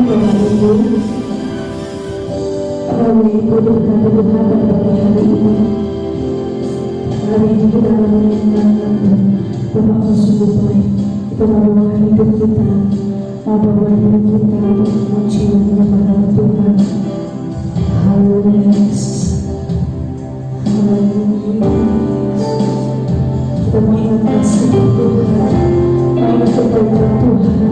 Bapak Ibu, Ibu berkata Tuhan pada hari ini. Hari ini kita akan menyenangkan Bapak sungguh baik. Kita membawa hidup kita, membawa diri kita untuk memuji dan menyembah Tuhan. Haleluya Yesus. Haleluya. Kita mengingat kasih Tuhan, mengingat kebaikan Tuhan.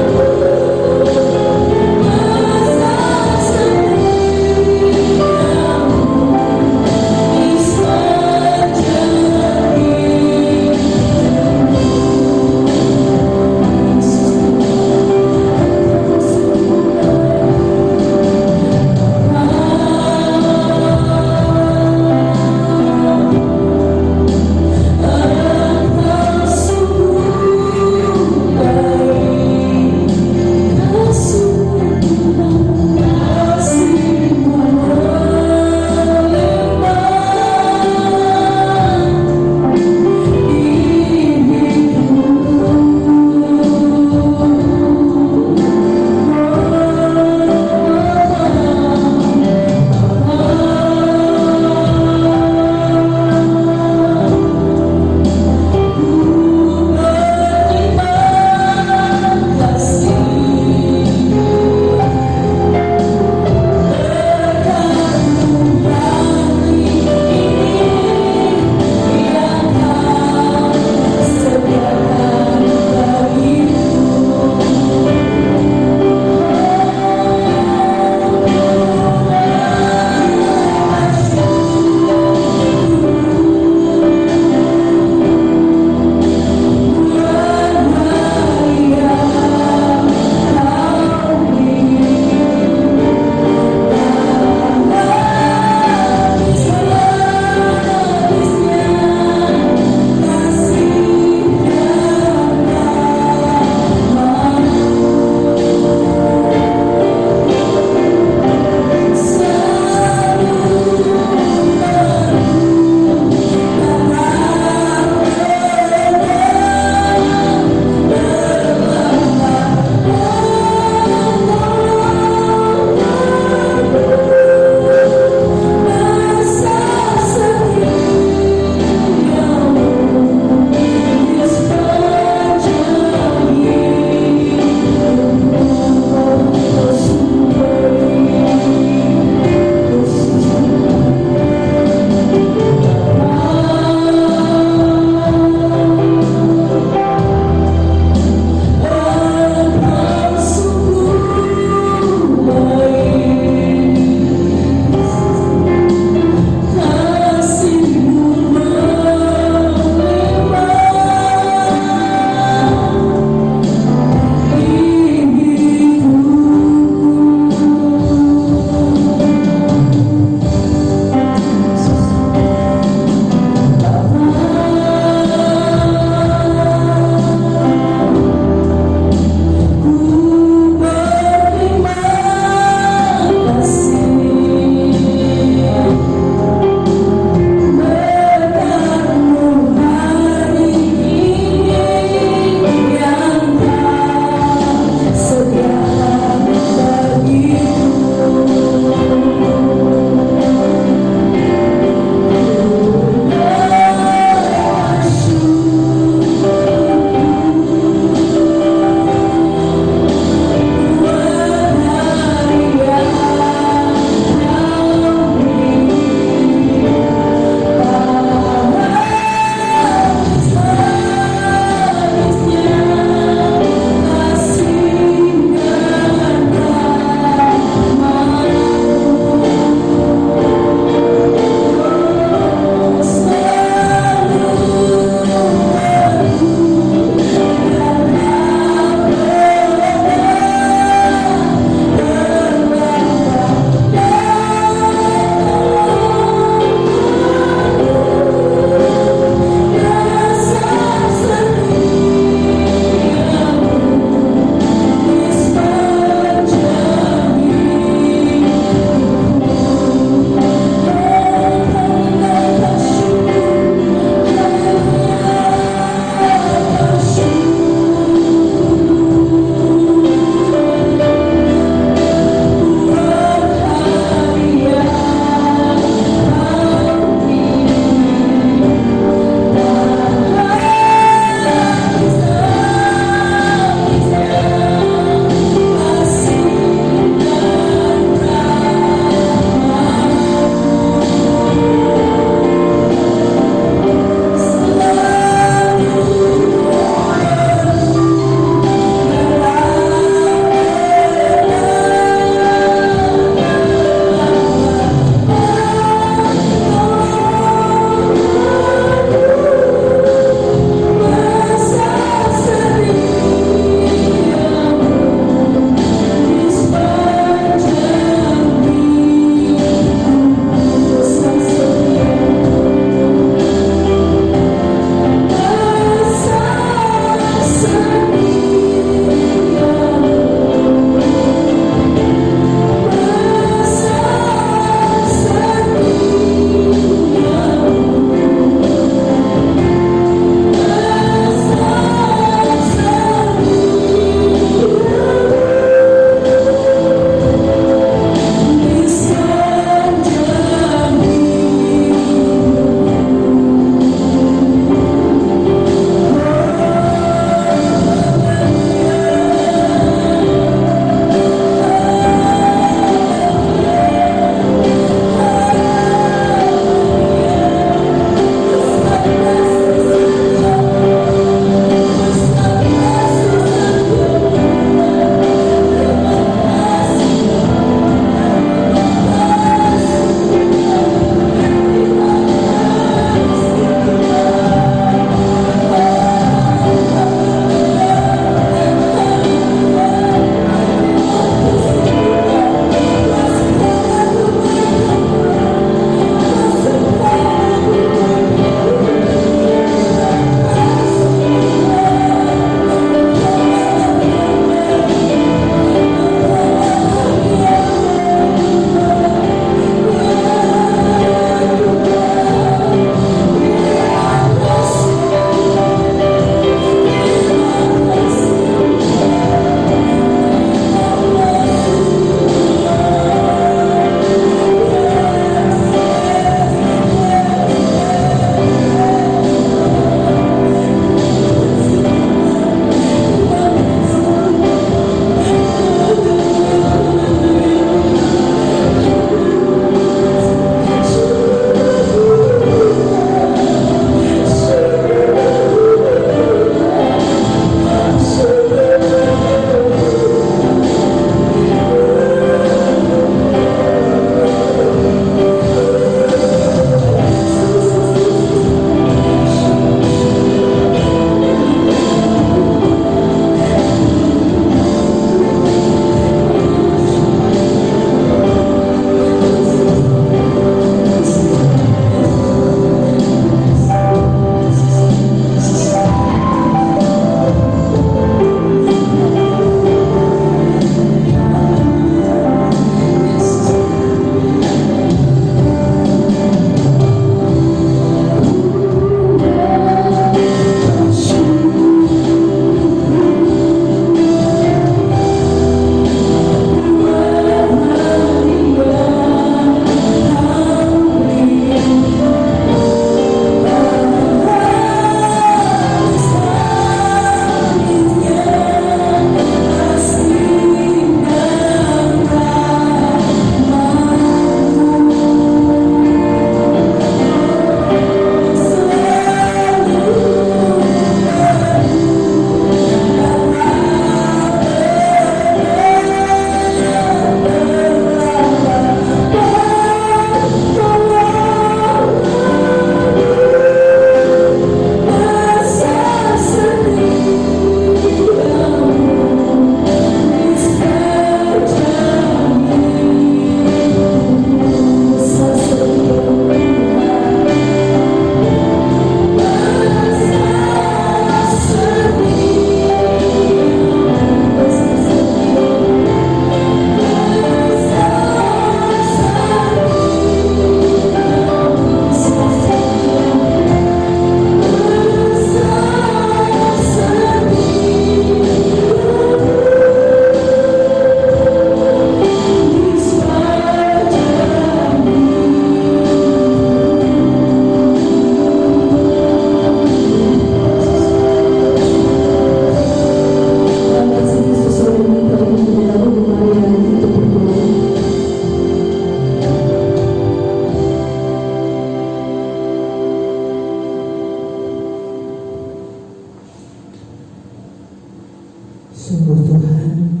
Sungguh Tuhan,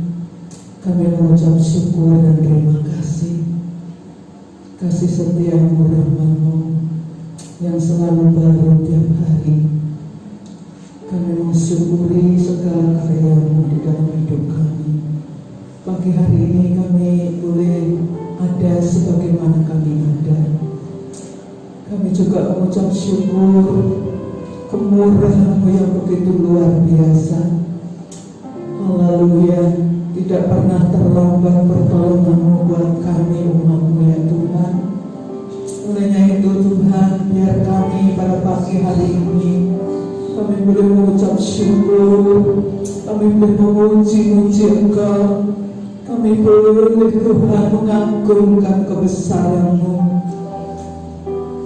kami mengucap syukur dan terima kasih. Kasih setia-Mu, rahmat-Mu yang selalu baru tiap hari. Kami mensyukuri segala karya-Mu di dalam hidup kami. Pagi hari ini kami boleh ada sebagaimana kami ada. Kami juga mengucap syukur kemurahan-Mu yang begitu luar biasa. Haleluya, tidak pernah terlambat pertolongan-Mu buat kami umat-Mu ya Tuhan. Olehnya itu Tuhan, biar kami pada pagi hari ini kami boleh mengucap syukur, kami boleh memuji-muji Engkau, kami boleh Tuhan mengagungkan kebesaran-Mu.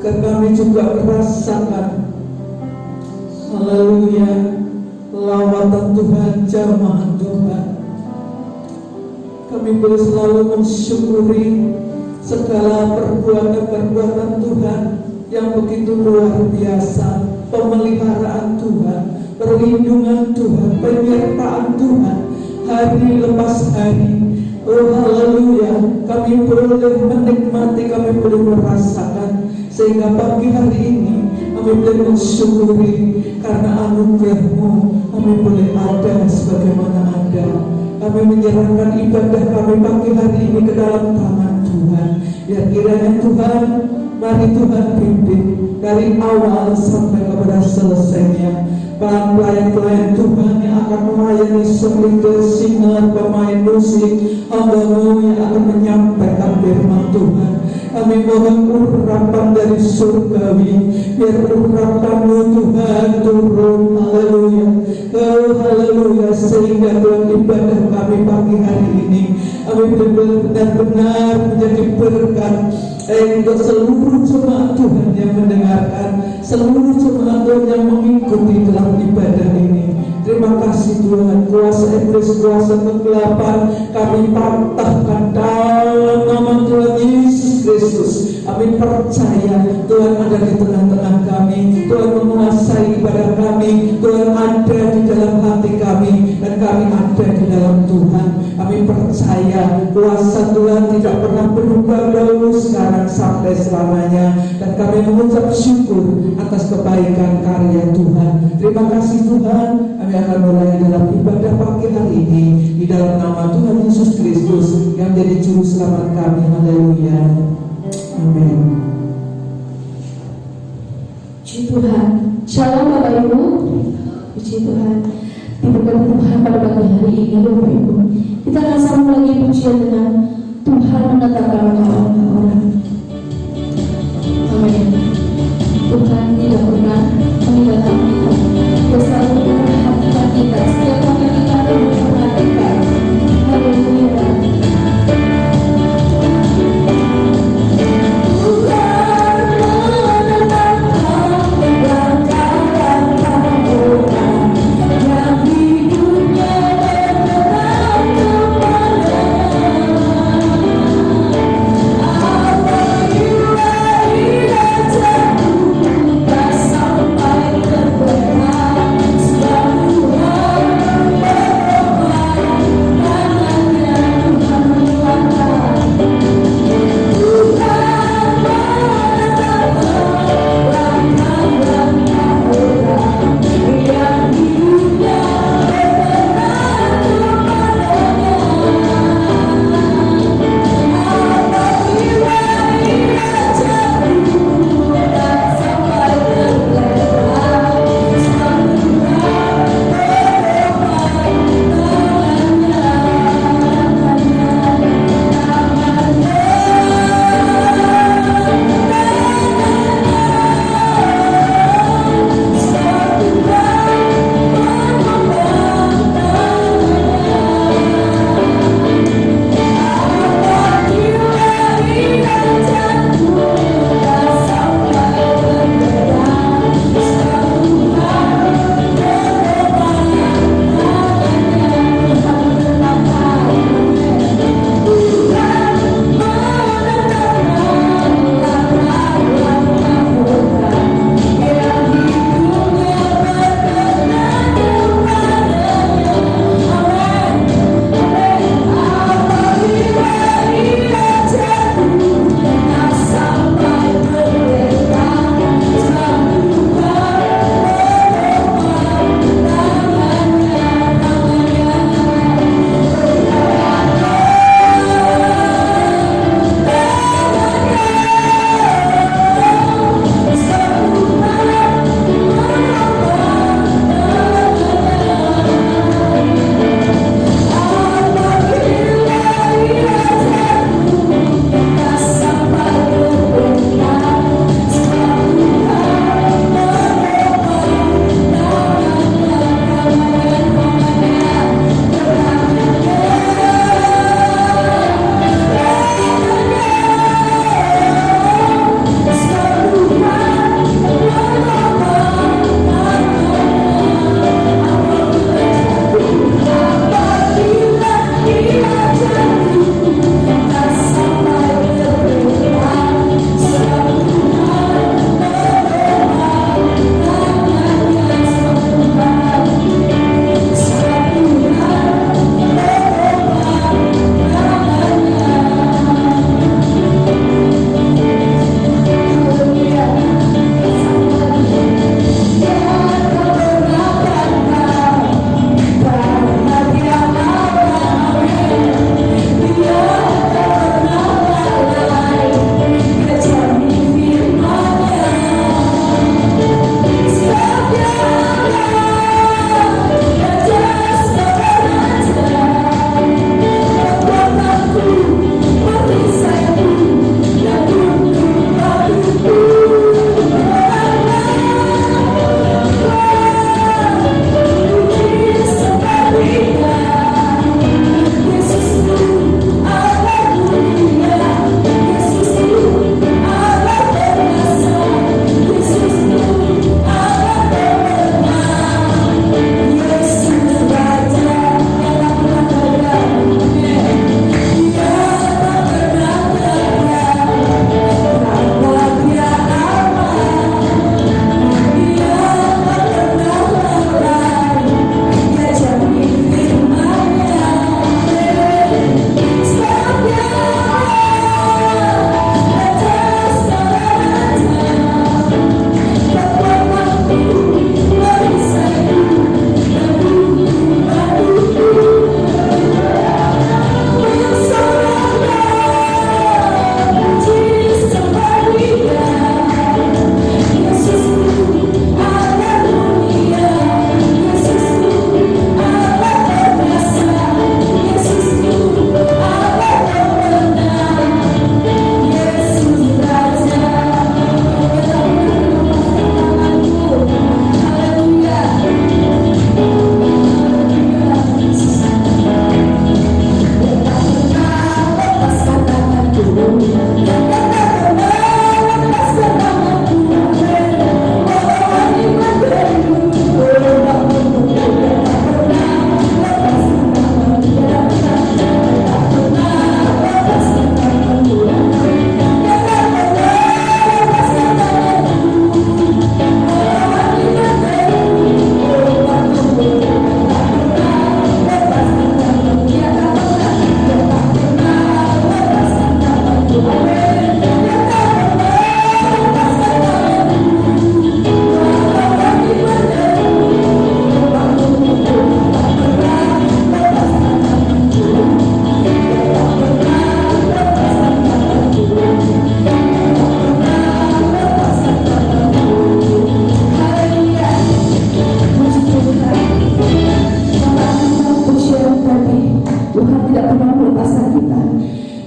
Karena kami juga merasakan, haleluya, lawatan Tuhan, jamahan Tuhan. Kami boleh selalu mensyukuri segala perbuatan-perbuatan Tuhan yang begitu luar biasa. Pemeliharaan Tuhan, perlindungan Tuhan, penyertaan Tuhan hari lepas hari. Oh haleluya, kami boleh menikmati, kami boleh merasakan, sehingga pagi hari ini kami boleh mensyukuri karena anugerah-Mu. Kami boleh ada sebagaimana ada. Kami menyerahkan ibadah kami pagi hari ini ke dalam tangan Tuhan. Ya kiranya Tuhan, mari Tuhan pimpin dari awal sampai kepada selesainya. Pelayan-pelayan Tuhan yang akan melayani seperti singer, pemain musik, hamba-Mu yang akan menyampaikan firman Tuhan. Kami mohon urapan dari surgawi, biar urapan-Mu Tuhan turun, haleluya, haleluya, sehingga Tuhan ibadah kami pagi hari ini kami benar-benar menjadi berkat untuk seluruh jemaat Tuhan yang mendengarkan, seluruh jemaat Tuhan yang mengikuti dalam ibadah ini. Terima kasih Tuhan, kuasa iblis, kuasa kegelapan kami patahkan dalam nama Tuhan Yesus Kristus. Kami percaya Tuhan ada di tengah-tengah kami, Tuhan menguasai ibadah kami, Tuhan ada di dalam hati kami, dan kami ada di dalam Tuhan. Kami percaya kuasa Tuhan tidak pernah berubah dahulu, sekarang sampai selamanya, dan kami mengucap syukur atas kebaikan karya Tuhan. Terima kasih Tuhan. Kami akan mulai dalam ibadah pagi hari ini di dalam nama Tuhan Yesus Kristus yang menjadi juru selamat kami. Haleluya, amin. Puji Tuhan. Shalom Bapak Ibu. Puji Tuhan. Diberkati Tuhan pada pagi hari ini Bapak Ibu. Kita akan sambung lagi pujian dengan Tuhan mendatangkan orang-orang. Amin. Tuhan tidak pernah meninggalkan kita. Dia selalu memperhatikan kita. Setiap kali kita memperhatikan. Haleluya. Apa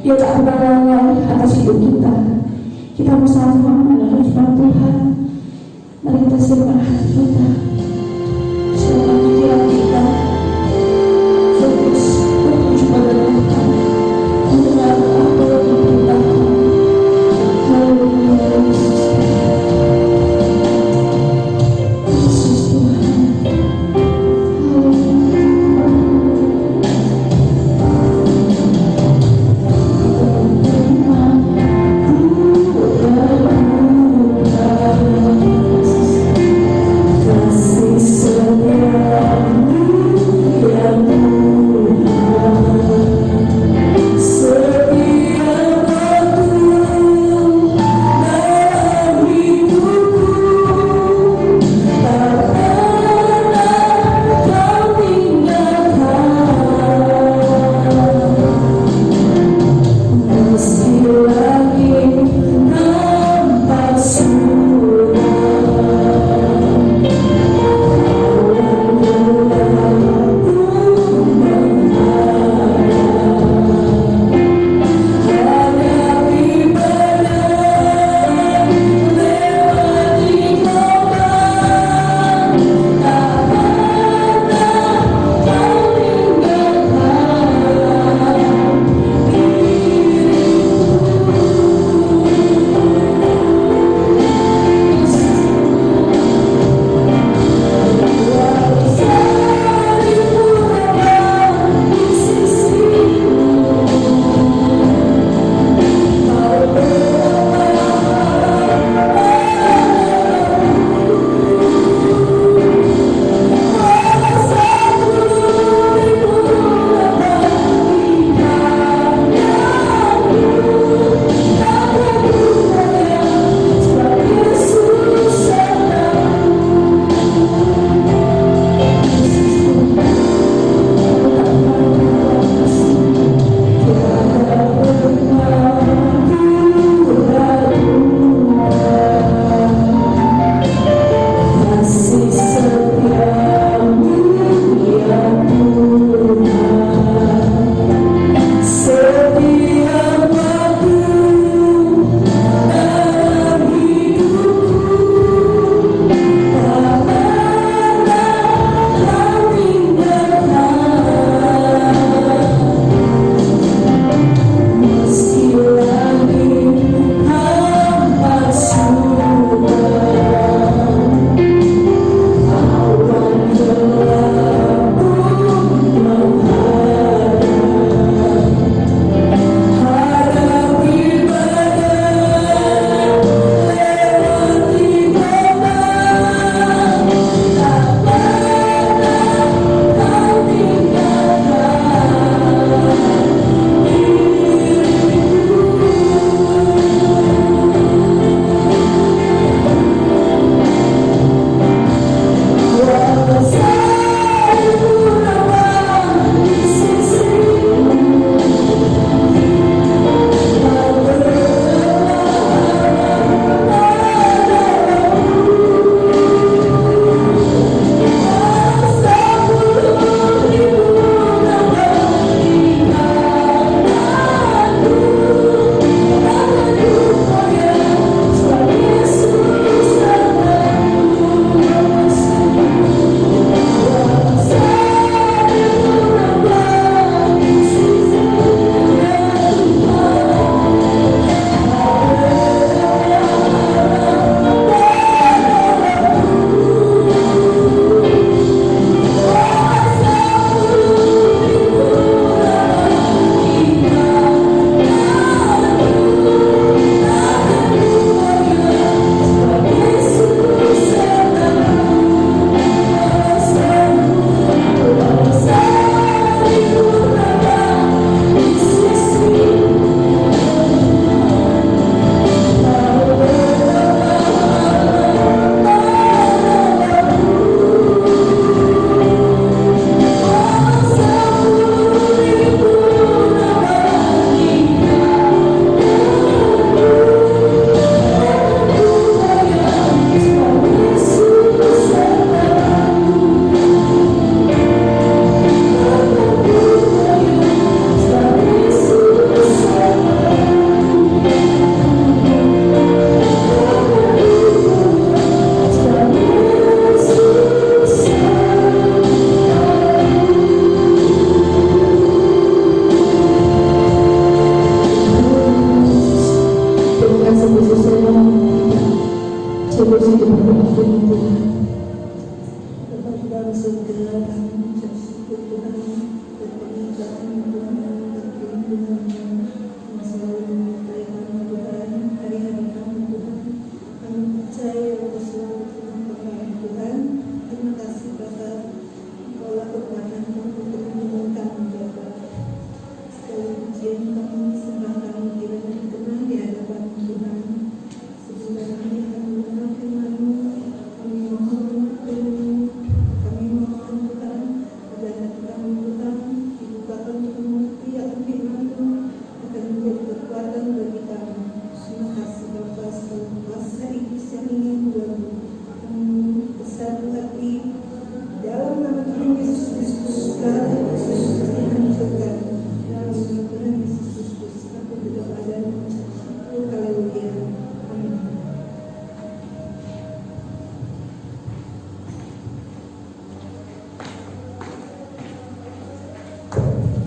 Dia tak pernah lalai atas hidup kita. Kita bersama-sama mendengarkan firman Tuhan. Mari kita siapkan hati kita, siapkan pikiran kita, fokus bertuju pada Tuhan, mendengar apa yang diberitakan. Haleluya, Yesus. Yesus Tuhan. Haleluya.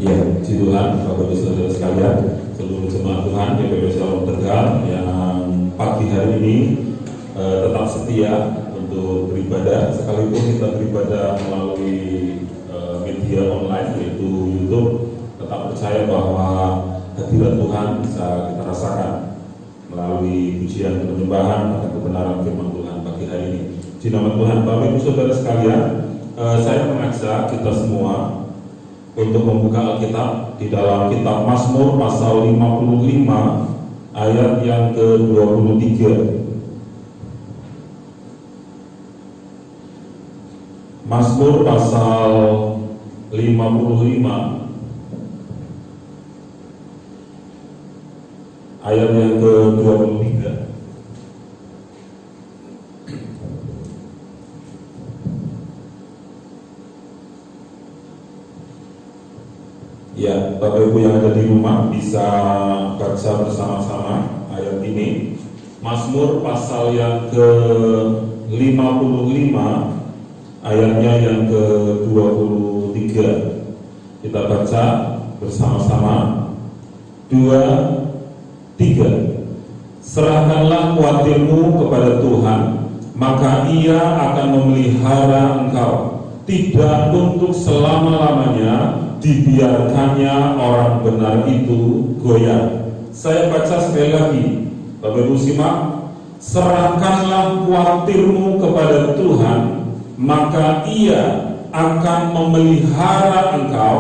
Ya, puji Tuhan, Bapak Ibu Saudara sekalian, seluruh jemaat Tuhan GPB Shalom Tegal yang pagi hari ini tetap setia untuk beribadah, sekalipun kita beribadah melalui media online yaitu YouTube, tetap percaya bahwa hadirat Tuhan bisa kita rasakan melalui pujian penyembahan pada kebenaran firman Tuhan pagi hari ini. Di nama Tuhan, Bapak Ibu Saudara sekalian, saya mengajak kita semua untuk membuka Alkitab di dalam kitab Mazmur pasal 55 ayat yang ke-23. Mazmur pasal 55 ayat yang ke-23. Ya, Bapak Ibu yang ada di rumah bisa baca bersama-sama ayat ini. Mazmur pasal yang ke-55 ayatnya yang ke-23. Kita baca bersama-sama. 2, 3. Serahkanlah khawatirmu kepada Tuhan, maka Ia akan memelihara engkau. Tidak untuk selama-lamanya dibiarkannya orang benar itu goyah. Saya baca sekali lagi, Bapak Ibu simak. Serahkanlah khawatirmu kepada Tuhan, maka Ia akan memelihara engkau.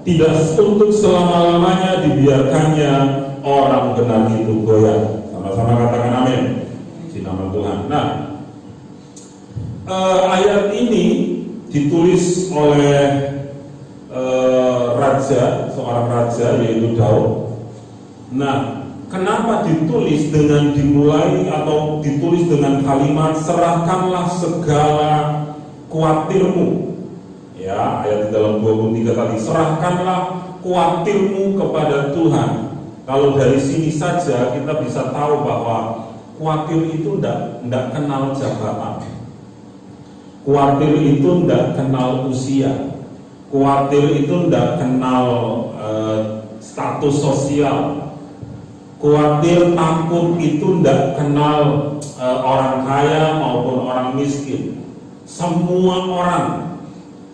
Tidak untuk selama-lamanya dibiarkannya orang benar itu goyah. Sama-sama katakan amin di nama Tuhan. Nah, ayat ini ditulis oleh seorang raja yaitu Daud. Nah, kenapa ditulis dengan dimulai atau ditulis dengan kalimat serahkanlah segala khawatirmu? Ya, ayat di dalam 23 tadi, serahkanlah khawatirmu kepada Tuhan. Kalau dari sini saja kita bisa tahu bahwa khawatir itu tidak kenal jabatan. Khawatir itu tidak kenal usia. Khawatir itu tidak kenal status sosial. Khawatir, takut itu tidak kenal orang kaya maupun orang miskin. Semua orang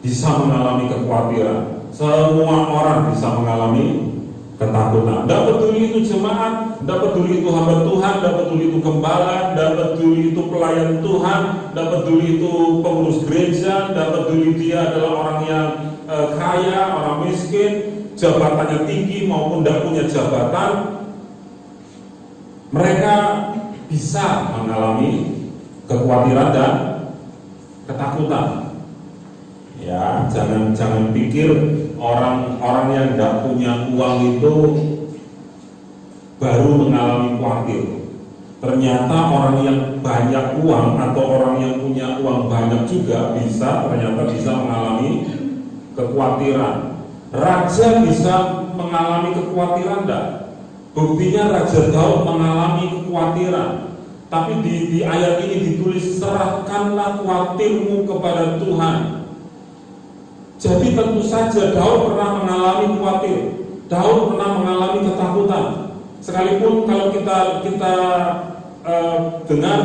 bisa mengalami kekhawatiran. Semua orang bisa mengalami ketakutan. Tidak peduli itu jemaat, tidak peduli itu hamba Tuhan, tidak peduli itu gembala, tidak peduli itu pelayan Tuhan, tidak peduli itu pengurus gereja, tidak peduli dia adalah orang yang kaya, orang miskin, jabatannya tinggi maupun tidak punya jabatan, mereka bisa mengalami kekhawatiran dan ketakutan. Ya, jangan pikir orang yang tidak punya uang itu baru mengalami khawatir. Ternyata orang yang banyak uang atau orang yang punya uang banyak juga ternyata bisa mengalami kekhawatiran. Raja bisa mengalami kekhawatiran enggak? Buktinya Raja Daud mengalami kekhawatiran. Tapi di ayat ini ditulis serahkanlah khawatirmu kepada Tuhan. Jadi tentu saja Daud pernah mengalami khawatir. Daud pernah mengalami ketakutan. Sekalipun kalau kita dengar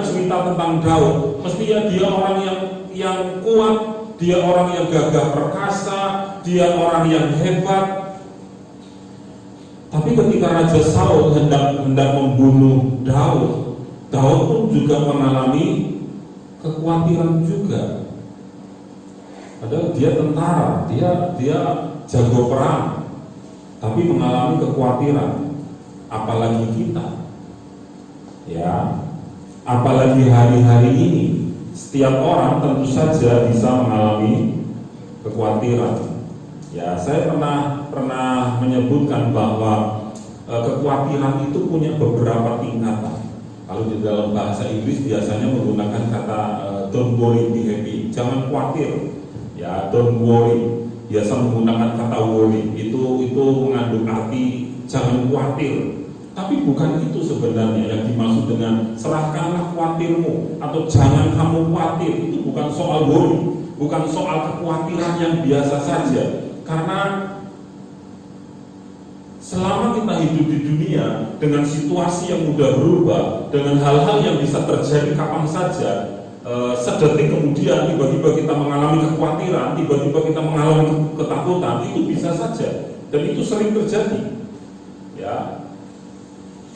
cerita tentang Daud, mestinya dia orang yang kuat, dia orang yang gagah perkasa, dia orang yang hebat. Tapi ketika Raja Saul hendak membunuh Daud, Daud pun juga mengalami kekhawatiran juga. Padahal dia tentara, dia jago perang, tapi mengalami kekhawatiran. Apalagi kita, ya, apalagi hari-hari ini, setiap orang tentu saja bisa mengalami kekhawatiran. Ya, saya pernah menyebutkan bahwa kekhawatiran itu punya beberapa tingkatan. Kalau di dalam bahasa Inggris biasanya menggunakan kata don't worry, be happy, jangan khawatir. Ya, don't worry, biasa menggunakan kata worry, itu mengandung arti jangan khawatir. Tapi bukan itu sebenarnya yang dimaksud dengan serahkanlah khawatirmu atau jangan kamu khawatir. Itu bukan soal worry, bukan soal kekhawatiran yang biasa saja. Karena Selama kita hidup di dunia dengan situasi yang mudah berubah, dengan hal-hal yang bisa terjadi kapan saja, sedetik kemudian tiba-tiba kita mengalami kekhawatiran, tiba-tiba kita mengalami ketakutan, itu bisa saja, dan itu sering terjadi. Ya.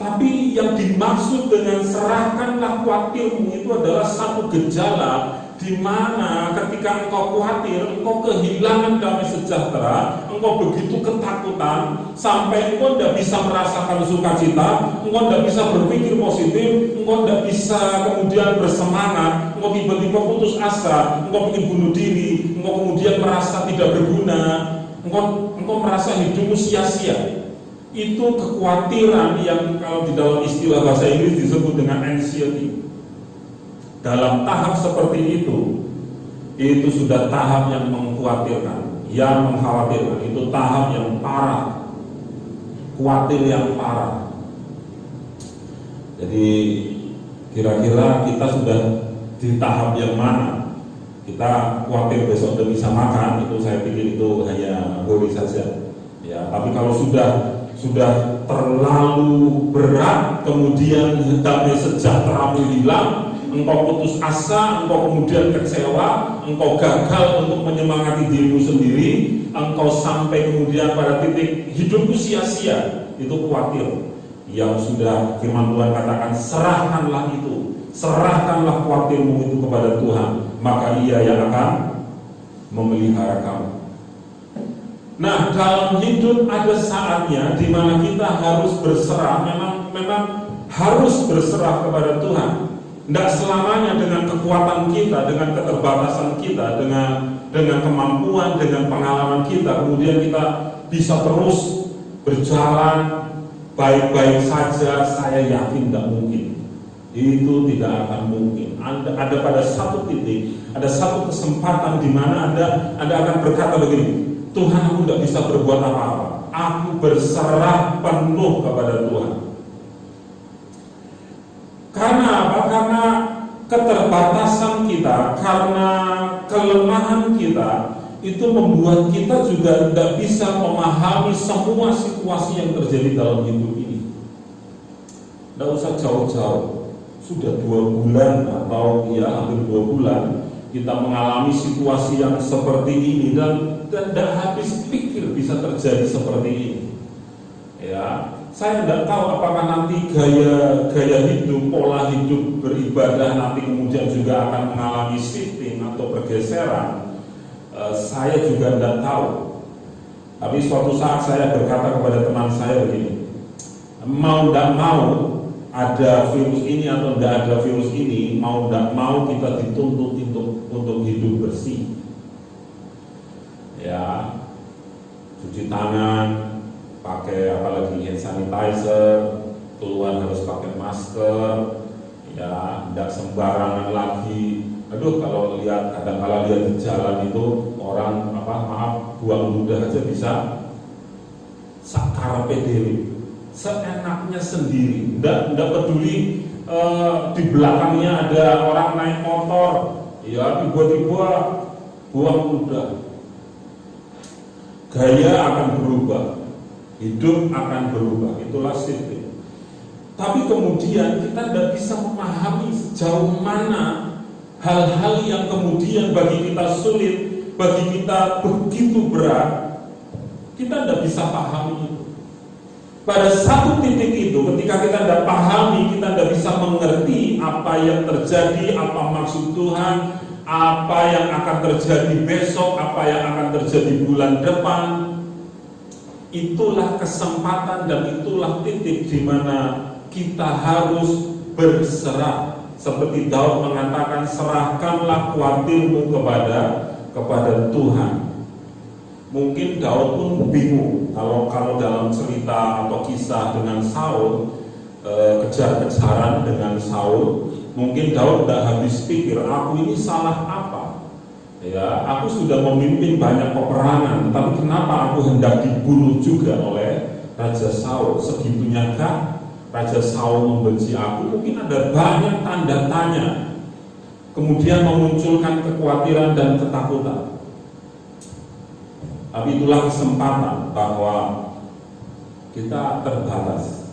Tapi yang dimaksud dengan serahkanlah khawatirmu itu adalah satu gejala di mana ketika engkau khawatir, engkau kehilangan damai sejahtera, engkau begitu ketakutan sampai engkau tidak bisa merasakan sukacita, engkau tidak bisa berpikir positif, engkau tidak bisa kemudian bersemangat, engkau tiba-tiba putus asa, engkau ingin bunuh diri, engkau kemudian merasa tidak berguna, engkau merasa hidupmu sia-sia. Itu kekhawatiran yang kalau di dalam istilah bahasa Inggris disebut dengan anxiety. Dalam tahap seperti itu sudah tahap yang mengkhawatirkan, yang mengkhawatirkan, itu tahap yang parah, khawatir yang parah. Jadi kira-kira kita sudah di tahap yang mana? Kita khawatir besok tidak bisa makan, itu saya pikir itu hanya worry saja. Ya, tapi kalau sudah terlalu berat, kemudian damai sejahteramu hilang, engkau putus asa, engkau kemudian kecewa, engkau gagal untuk menyemangati dirimu sendiri, engkau sampai kemudian pada titik hidupku sia-sia, itu khawatir. Yang sudah firman Tuhan katakan, serahkanlah itu, serahkanlah khawatirmu itu kepada Tuhan, maka Ia yang akan memelihara kamu. Nah, dalam hidup ada saatnya di mana kita harus berserah, memang harus berserah kepada Tuhan. Tidak selamanya dengan kekuatan kita, dengan keterbatasan kita, dengan kemampuan, dengan pengalaman kita, kemudian kita bisa terus berjalan baik-baik saja. Saya yakin tidak mungkin. Itu tidak akan mungkin. Ada pada satu titik, ada satu kesempatan di mana Anda akan berkata begini, Tuhan, aku tidak bisa berbuat apa-apa. Aku berserah penuh kepada Tuhan. Karena apa? Karena keterbatasan kita, karena kelemahan kita, itu membuat kita juga tidak bisa memahami semua situasi yang terjadi dalam hidup ini. Tidak usah jauh-jauh, sudah 2 bulan atau ya hampir 2 bulan kita mengalami situasi yang seperti ini dan tidak habis pikir bisa terjadi seperti ini. Ya. Saya tidak tahu apakah nanti gaya hidup, pola hidup beribadah nanti kemudian juga akan mengalami shifting atau pergeseran. Saya juga tidak tahu. Tapi suatu saat saya berkata kepada teman saya begini, mau tidak mau ada virus ini atau tidak ada virus ini, mau tidak mau kita dituntut untuk hidup bersih. Ya, cuci tangan, pakai apalagi hand sanitizer, keluar harus pakai masker, ya tidak sembarangan lagi. Aduh, kalau lihat kadang-kala lihat di jalan itu orang buang ludah aja bisa sakarepe dhewe, seenaknya sendiri, tidak peduli di belakangnya ada orang naik motor, ya tiba-tiba buang ludah. Gaya akan berubah, hidup akan berubah, itulah shifting. Tapi kemudian kita tidak bisa memahami sejauh mana hal-hal yang kemudian bagi kita sulit, bagi kita begitu berat, kita tidak bisa pahami itu. Pada satu titik itu, ketika kita tidak pahami, kita tidak bisa mengerti apa yang terjadi, apa maksud Tuhan, apa yang akan terjadi besok, apa yang akan terjadi bulan depan. Itulah kesempatan dan itulah titik di mana kita harus berserah. Seperti Daud mengatakan, serahkanlah khawatirmu kepada Tuhan. Mungkin Daud pun bingung kalau dalam cerita atau kisah dengan Saul, kejar-kejaran dengan Saul, mungkin Daud tidak habis pikir, aku ini salah apa? Ya, aku sudah memimpin banyak peperangan, tapi kenapa aku hendak dibunuh juga oleh Raja Saul? Segitunyakah Raja Saul membenci aku? Mungkin ada banyak tanda tanya. Kemudian memunculkan kekhawatiran dan ketakutan. Tapi itulah kesempatan bahwa kita terbatas.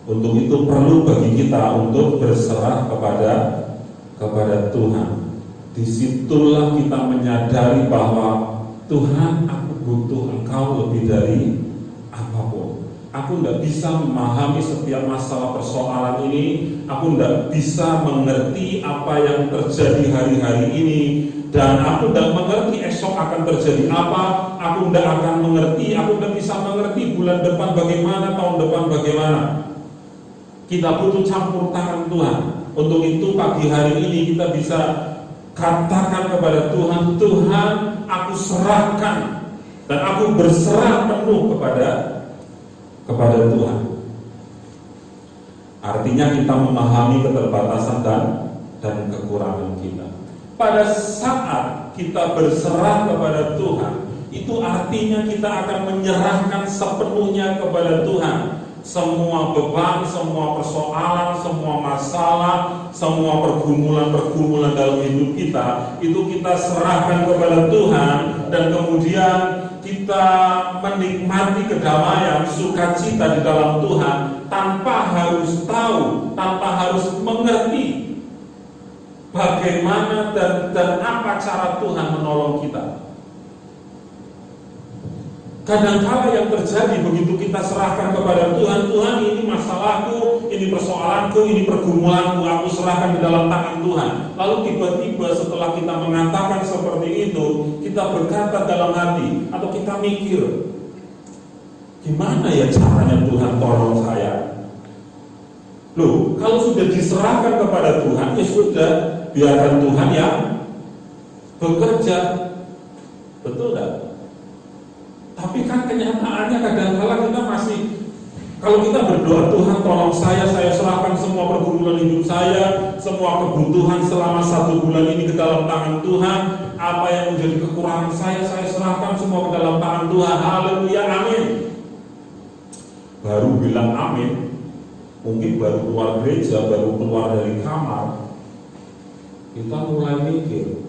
Untuk itu perlu bagi kita untuk berserah kepada Tuhan. Disitulah kita menyadari bahwa Tuhan, aku butuh Engkau lebih dari apapun. Aku tidak bisa memahami setiap masalah persoalan ini. Aku tidak bisa mengerti apa yang terjadi hari-hari ini. Dan aku tidak mengerti esok akan terjadi apa. Aku tidak akan mengerti, aku tidak bisa mengerti bulan depan bagaimana, tahun depan bagaimana. Kita butuh campur tangan Tuhan. Untuk itu pagi hari ini kita bisa katakan kepada Tuhan, Tuhan, aku serahkan dan aku berserah penuh kepada Tuhan. Artinya kita memahami keterbatasan dan kekurangan kita. Pada saat kita berserah kepada Tuhan, itu artinya kita akan menyerahkan sepenuhnya kepada Tuhan. Semua beban, semua persoalan, semua masalah, semua pergumulan-pergumulan dalam hidup kita, itu kita serahkan kepada Tuhan. Dan kemudian kita menikmati kedamaian, sukacita di dalam Tuhan, tanpa harus tahu, tanpa harus mengerti bagaimana dan apa cara Tuhan menolong kita. Kadang-kala yang terjadi begitu kita serahkan kepada Tuhan, Tuhan, ini masalahku, ini persoalanku, ini pergumulanku, aku serahkan di dalam tangan Tuhan. Lalu tiba-tiba setelah kita mengatakan seperti itu, kita berkata dalam hati, atau kita mikir, gimana ya caranya Tuhan tolong saya? Loh, kalau sudah diserahkan kepada Tuhan, ya sudah, biarkan Tuhan yang bekerja. Betul tak? Tapi kan kenyataannya kadang-kala kita masih, kalau kita berdoa, Tuhan tolong saya serahkan semua pergumulan hidup saya, semua kebutuhan selama 1 bulan ini ke dalam tangan Tuhan. Apa yang menjadi kekurangan saya serahkan semua ke dalam tangan Tuhan. Haleluya, amin. Baru bilang amin, mungkin baru keluar gereja, baru keluar dari kamar, kita mulai mikir,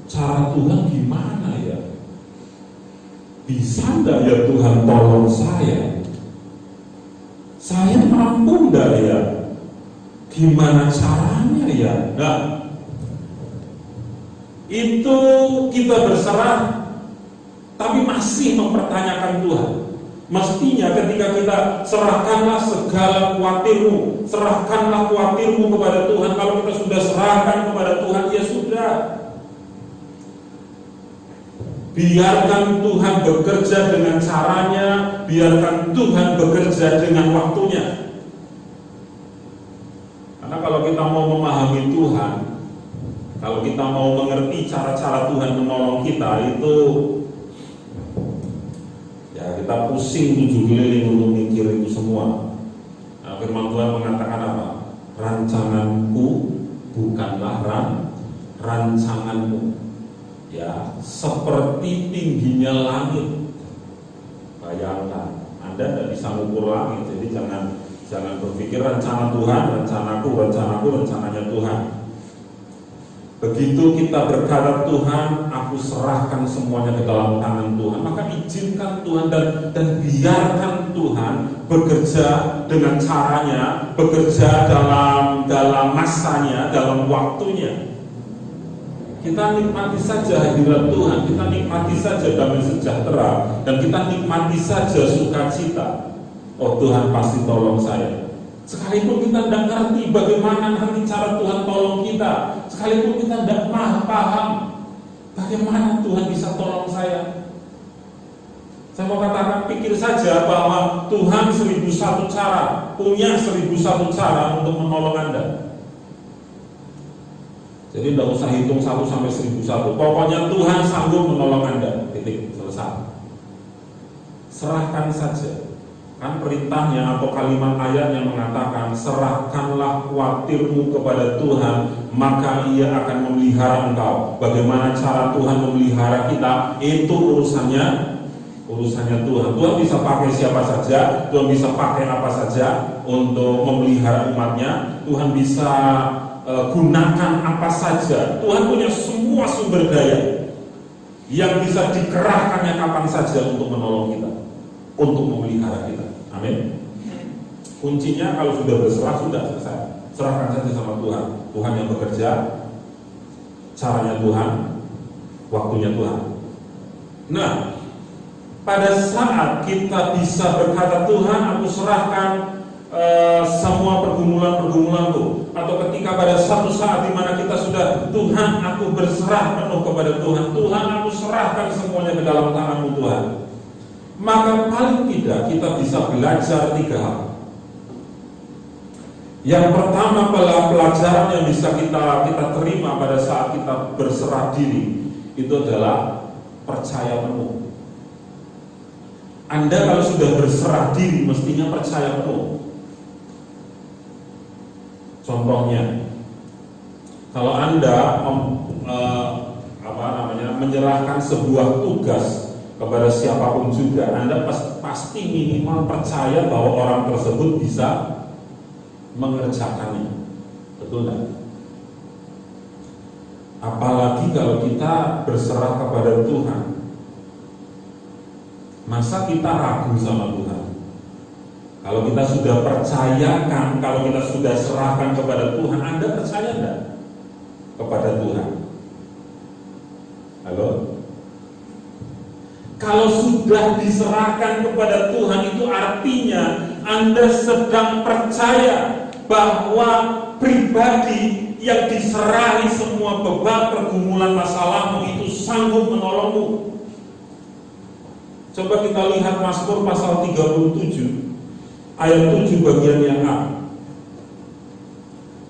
cara Tuhan gimana ya? Bisa enggak ya Tuhan tolong saya? Saya mampu enggak ya? Gimana caranya ya? Nah, itu kita berserah, tapi masih mempertanyakan Tuhan. Mestinya ketika kita serahkanlah segala khawatirmu, serahkanlah khawatirmu kepada Tuhan. Kalau kita sudah serahkan kepada Tuhan, ya sudah. Biarkan Tuhan bekerja dengan caranya, biarkan Tuhan bekerja dengan waktunya. Karena kalau kita mau memahami Tuhan, kalau kita mau mengerti cara-cara Tuhan menolong kita, itu ya kita pusing 7 keliling untuk mikir itu semua. Nah, firman Tuhan mengatakan apa? Rancanganku bukanlah rancanganmu. Ya, seperti tingginya langit. Bayangkan, Anda tidak bisa mengukur langit. Jadi jangan berpikir rencana Tuhan, rencanaku, rencananya Tuhan. Begitu kita berkata, Tuhan, aku serahkan semuanya ke dalam tangan Tuhan, maka izinkan Tuhan dan biarkan Tuhan bekerja dengan caranya, bekerja dalam masanya, dalam waktunya. Kita nikmati saja hadirat Tuhan, kita nikmati saja damai sejahtera, dan kita nikmati saja sukacita. Oh, Tuhan pasti tolong saya. Sekalipun kita tidak ngerti bagaimana nanti cara Tuhan tolong kita, sekalipun kita tidak paham bagaimana Tuhan bisa tolong saya. Saya mau katakan, pikir saja bahwa Tuhan 1001 cara, punya 1001 cara untuk menolong Anda. Jadi tidak usah hitung 1 sampai 1001. Pokoknya Tuhan sanggup menolong Anda. Titik, selesai. Serahkan saja. Kan perintahnya atau kalimat ayat yang mengatakan, serahkanlah khawatirmu kepada Tuhan, maka Ia akan memelihara engkau. Bagaimana cara Tuhan memelihara kita? Itu urusannya Tuhan. Tuhan bisa pakai siapa saja, Tuhan bisa pakai apa saja untuk memelihara umatnya. Tuhan bisa gunakan apa saja. Tuhan punya semua sumber daya yang bisa dikerahkannya kapan saja untuk menolong kita. untuk memelihara kita. Amin. Kuncinya kalau sudah berserah, sudah selesai. Serahkan saja sama Tuhan. Tuhan yang bekerja, caranya Tuhan, waktunya Tuhan. Nah, pada saat kita bisa berkata, Tuhan, aku serahkan semua pergumulan-pergumulanku, atau ketika pada satu saat di mana kita sudah, Tuhan, aku berserah penuh kepada Tuhan, Tuhan, aku serahkan semuanya ke dalam tangan-Mu Tuhan, maka paling tidak kita bisa belajar 3 hal. Yang pertama, pelajaran yang bisa kita terima pada saat kita berserah diri itu adalah percaya penuh. Anda kalau sudah berserah diri mestinya percaya penuh. Contohnya, kalau Anda menyerahkan sebuah tugas kepada siapapun juga, Anda pasti minimal percaya bahwa orang tersebut bisa mengerjakannya. Betul tak? Apalagi kalau kita berserah kepada Tuhan, masa kita ragu sama Tuhan? Kalau kita sudah percayakan, kalau kita sudah serahkan kepada Tuhan, Anda percaya enggak kepada Tuhan? Halo? Kalau sudah diserahkan kepada Tuhan, itu artinya Anda sedang percaya bahwa pribadi yang diserahi semua beban pergumulan masalahmu itu sanggup menolongmu. Coba kita lihat Mazmur pasal 37 ayat 7 bagian yang A.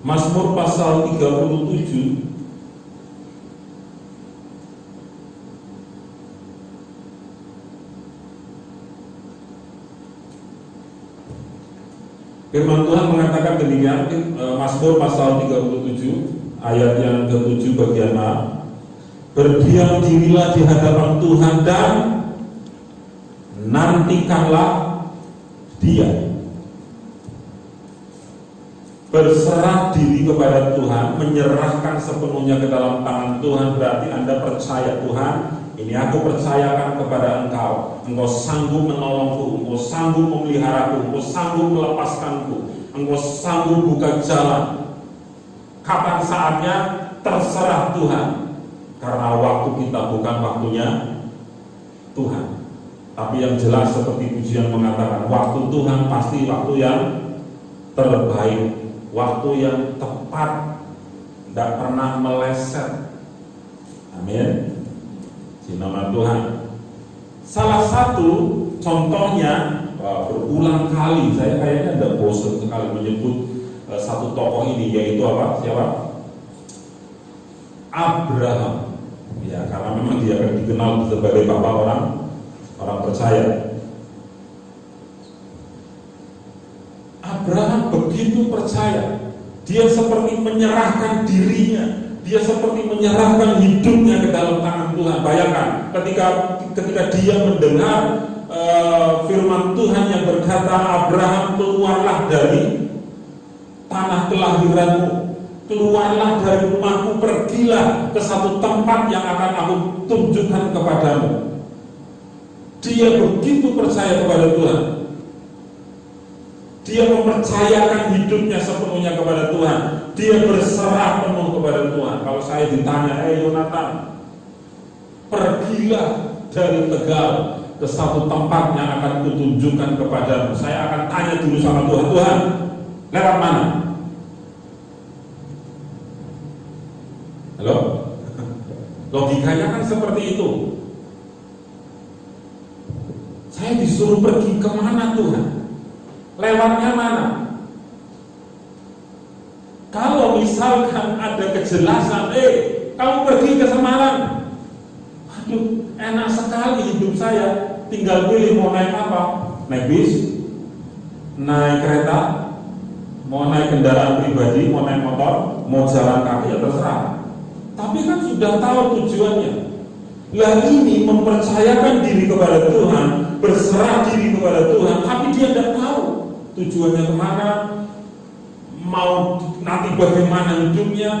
Mazmur pasal 37 Firman Tuhan mengatakan demikian, Mazmur pasal 37 ayat yang ke-7 bagian A. Berdiam dirilah di hadapan Tuhan dan nantikanlah Dia. Berserah diri kepada Tuhan, menyerahkan sepenuhnya ke dalam tangan Tuhan, berarti Anda percaya, Tuhan, ini aku percayakan kepada Engkau. Engkau sanggup menolongku, Engkau sanggup memeliharaku, Engkau sanggup melepaskanku, Engkau sanggup buka jalan. Kapan saatnya? Terserah Tuhan. Karena waktu kita bukan waktunya Tuhan. Tapi yang jelas seperti pujian mengatakan, waktu Tuhan pasti waktu yang terbaik, waktu yang tepat, tidak pernah meleset. Amin. Di nama Tuhan. Salah satu contohnya, berulang kali saya kayaknya ada bosan sekali menyebut satu tokoh ini, yaitu apa? Siapa? Abraham. Ya, karena memang dia akan dikenal sebagai bapak orang percaya. Abraham begitu percaya, dia seperti menyerahkan dirinya. Dia seperti menyerahkan hidupnya ke dalam tangan Tuhan. Bayangkan ketika dia mendengar firman Tuhan yang berkata, Abraham, keluarlah dari tanah kelahiranmu, keluarlah dari rumahmu, pergilah ke satu tempat yang akan aku tunjukkan kepadamu. Dia begitu percaya kepada Tuhan. Dia mempercayakan hidupnya sepenuhnya kepada Tuhan. Dia berserah penuh kepada Tuhan. Kalau saya ditanya, Yonatan, pergilah dari Tegal ke satu tempat yang akan kutunjukkan kepadamu. Saya akan tanya dulu sama Tuhan, Tuhan, lewat mana? Halo? Logikanya kan seperti itu. Saya disuruh pergi kemana Tuhan? Lewatnya mana? Kalau misalkan ada kejelasan, kamu pergi ke Semarang, aduh, enak sekali hidup saya, tinggal pilih mau naik apa, naik bis, naik kereta, mau naik kendaraan pribadi, mau naik motor, mau jalan kaki, ya terserah. Tapi kan sudah tahu tujuannya. Lah ini mempercayakan diri kepada Tuhan, berserah diri kepada Tuhan, tapi dia tidak tahu tujuannya kemana, mau nanti bagaimana hidupnya.